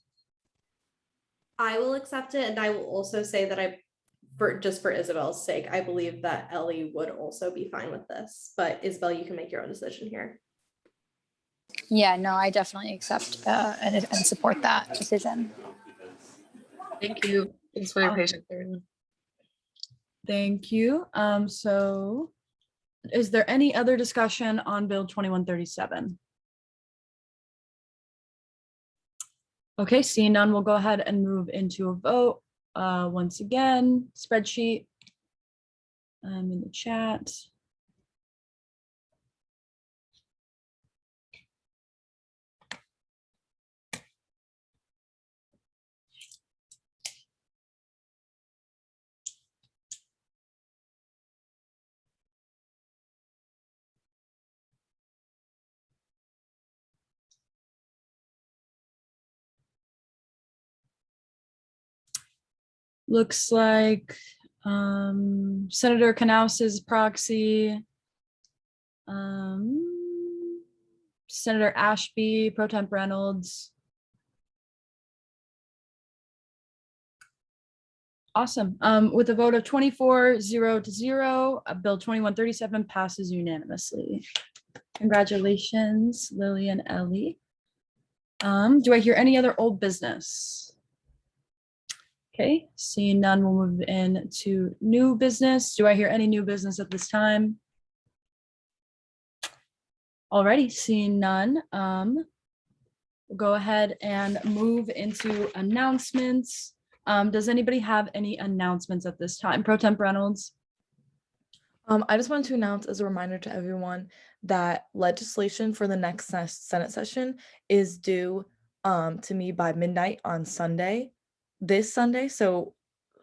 I will accept it, and I will also say that just for Isabel's sake, I believe that Ellie would also be fine with this, but Isabel, you can make your own decision here. Yeah, no, I definitely accept and support that decision. Thank you. Thanks for your patience, everyone. Thank you. So is there any other discussion on Bill 2137? Okay, seeing none, we'll go ahead and move into a vote. Once again, spreadsheet in the chat. Looks like Senator Knaus's proxy. Senator Ashby, Pro Temp Reynolds. Awesome. With a vote of 24-0, Bill 2137 passes unanimously. Congratulations, Lily and Ellie. Do I hear any other old business? Okay, seeing none, we'll move into new business. Do I hear any new business at this time? Alrighty, seeing none, we'll go ahead and move into announcements. Does anybody have any announcements at this time? Pro Temp Reynolds. I just wanted to announce as a reminder to everyone that legislation for the next Senate session is due to me by midnight on Sunday, this Sunday. So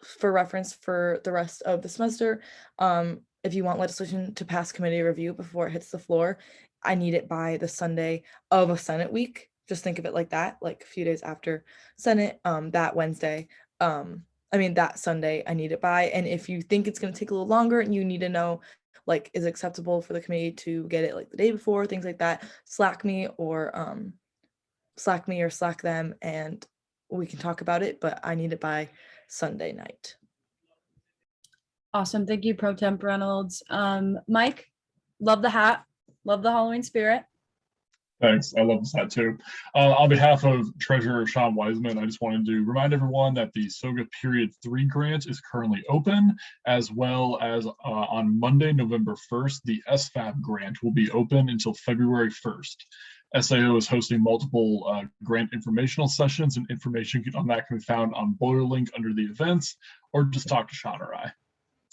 for reference for the rest of the semester, if you want legislation to pass committee review before it hits the floor, I need it by the Sunday of a Senate week. Just think of it like that, like a few days after Senate, that Wednesday. That Sunday I need it by. And if you think it's going to take a little longer and you need to know, like, is it acceptable for the committee to get it like the day before, things like that, slack me or slack them and we can talk about it. But I need it by Sunday night. Awesome. Thank you, Pro Temp Reynolds. Mike, love the hat. Love the Halloween spirit. Thanks. I love this hat too. On behalf of Treasurer Sean Wiseman, I just wanted to remind everyone that the SOGA Period 3 grant is currently open, as well as on Monday, November 1st, the SFAB grant will be open until February 1st. SAO is hosting multiple grant informational sessions, and information on that can be found on Boiler Link under the events, or just talk to Sean or I.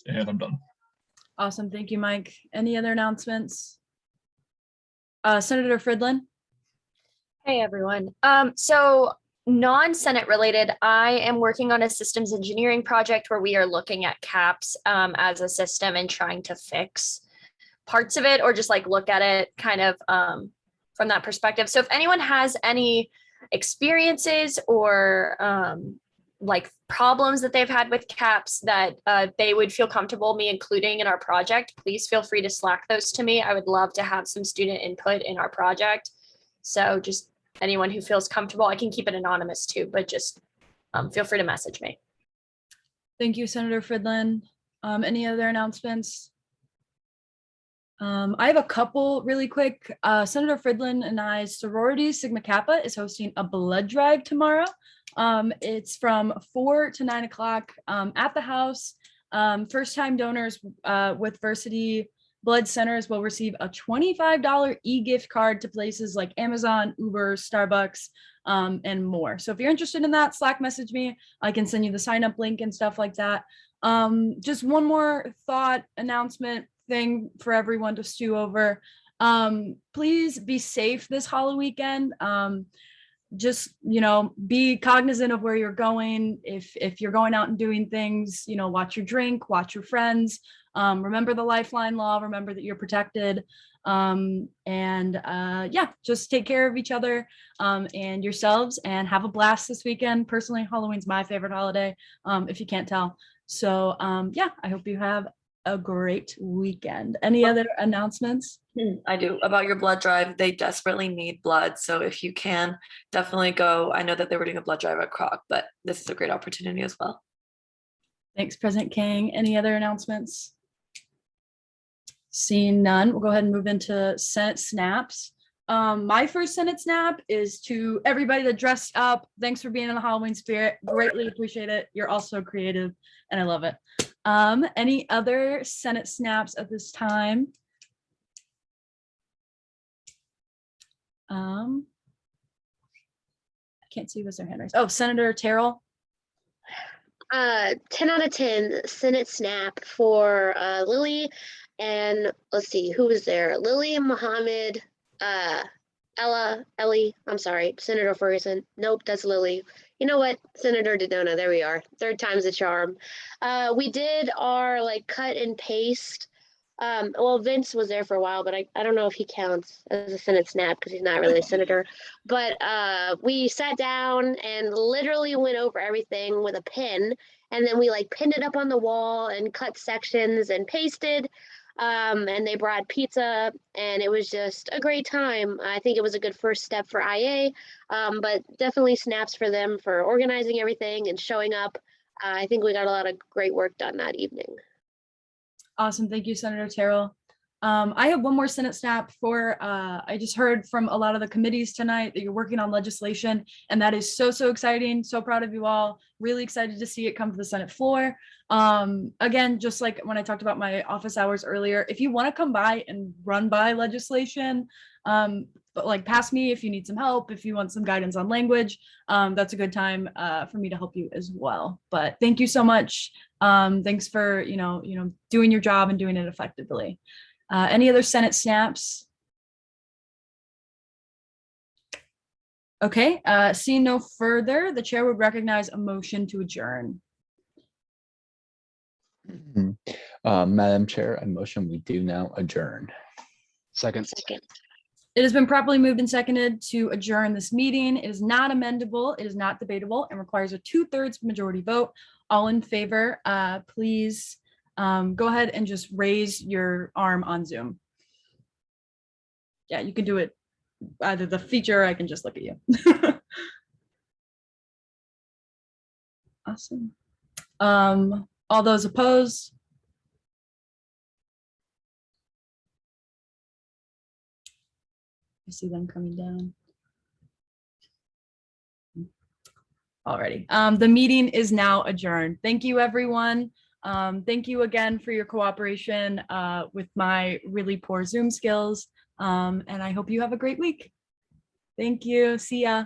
And I'm done. Awesome. Thank you, Mike. Any other announcements? Senator Fridlin. Hey, everyone. So non-Senate related, I am working on a systems engineering project where we are looking at CAPS as a system and trying to fix parts of it, or just like look at it kind of from that perspective. So if anyone has any experiences or like problems that they've had with CAPS that they would feel comfortable me including in our project, please feel free to Slack those to me. I would love to have some student input in our project. So just anyone who feels comfortable, I can keep it anonymous too, but just feel free to message me. Thank you, Senator Fridlin. Any other announcements? I have a couple really quick. Senator Fridlin and I's sorority, Sigma Kappa, is hosting a blood drive tomorrow. It's from 4 to 9 o'clock at the house. First-time donors with Versity Blood Centers will receive a $25 e-gift card to places like Amazon, Uber, Starbucks, and more. So if you're interested in that, Slack message me. I can send you the sign-up link and stuff like that. Just one more thought announcement thing for everyone to stew over. Please be safe this Halloween weekend. Just, be cognizant of where you're going. If you're going out and doing things, watch your drink, watch your friends, remember the lifeline law, remember that you're protected. Just take care of each other and yourselves and have a blast this weekend. Personally, Halloween's my favorite holiday, if you can't tell. So I hope you have a great weekend. Any other announcements? I do. About your blood drive, they desperately need blood. So if you can, definitely go. I know that they were doing a blood drive at Kroc, but this is a great opportunity as well. Thanks, President King. Any other announcements? Seeing none, we'll go ahead and move into Senate snaps. My first Senate snap is to everybody that dressed up. Thanks for being in the Halloween spirit. Greatly appreciate it. You're all so creative and I love it. Any other Senate snaps at this time? I can't see what's their hand raised. Oh, Senator Terrell. 10 out of 10 Senate snap for Lily and let's see who was there. Lily, Muhammad, Ellie. I'm sorry, Senator Ferguson. Nope, that's Lily. You know what, Senator Dodona. There we are. Third time's a charm. We did our cut and paste Well, Vince was there for a while, but I don't know if he counts as a Senate snap because he's not really a senator. But we sat down and literally went over everything with a pen, and then we like pinned it up on the wall and cut sections and pasted. And they brought pizza, and it was just a great time. I think it was a good first step for IA, but definitely snaps for them for organizing everything and showing up. I think we got a lot of great work done that evening. Awesome. Thank you, Senator Terrell. I have one more Senate snap for, I just heard from a lot of the committees tonight that you're working on legislation, and that is so, so exciting. So proud of you all. Really excited to see it come to the Senate floor. Again, just like when I talked about my office hours earlier, if you want to come by and run by legislation, but like pass me if you need some help, if you want some guidance on language, that's a good time for me to help you as well. But thank you so much. Thanks for, doing your job and doing it effectively. Any other Senate snaps? Okay, seeing no further, the chair would recognize a motion to adjourn. Madam Chair, I motion we do now adjourn. Second. It has been properly moved and seconded to adjourn this meeting. It is not amendable, it is not debatable, and requires a 2/3 majority vote. All in favor, please go ahead and just raise your arm on Zoom. Yeah, you can do it either the feature, or I can just look at you. Awesome. All those opposed? I see them coming down. Alrighty. The meeting is now adjourned. Thank you, everyone. Thank you again for your cooperation with my really poor Zoom skills. And I hope you have a great week. Thank you. See ya.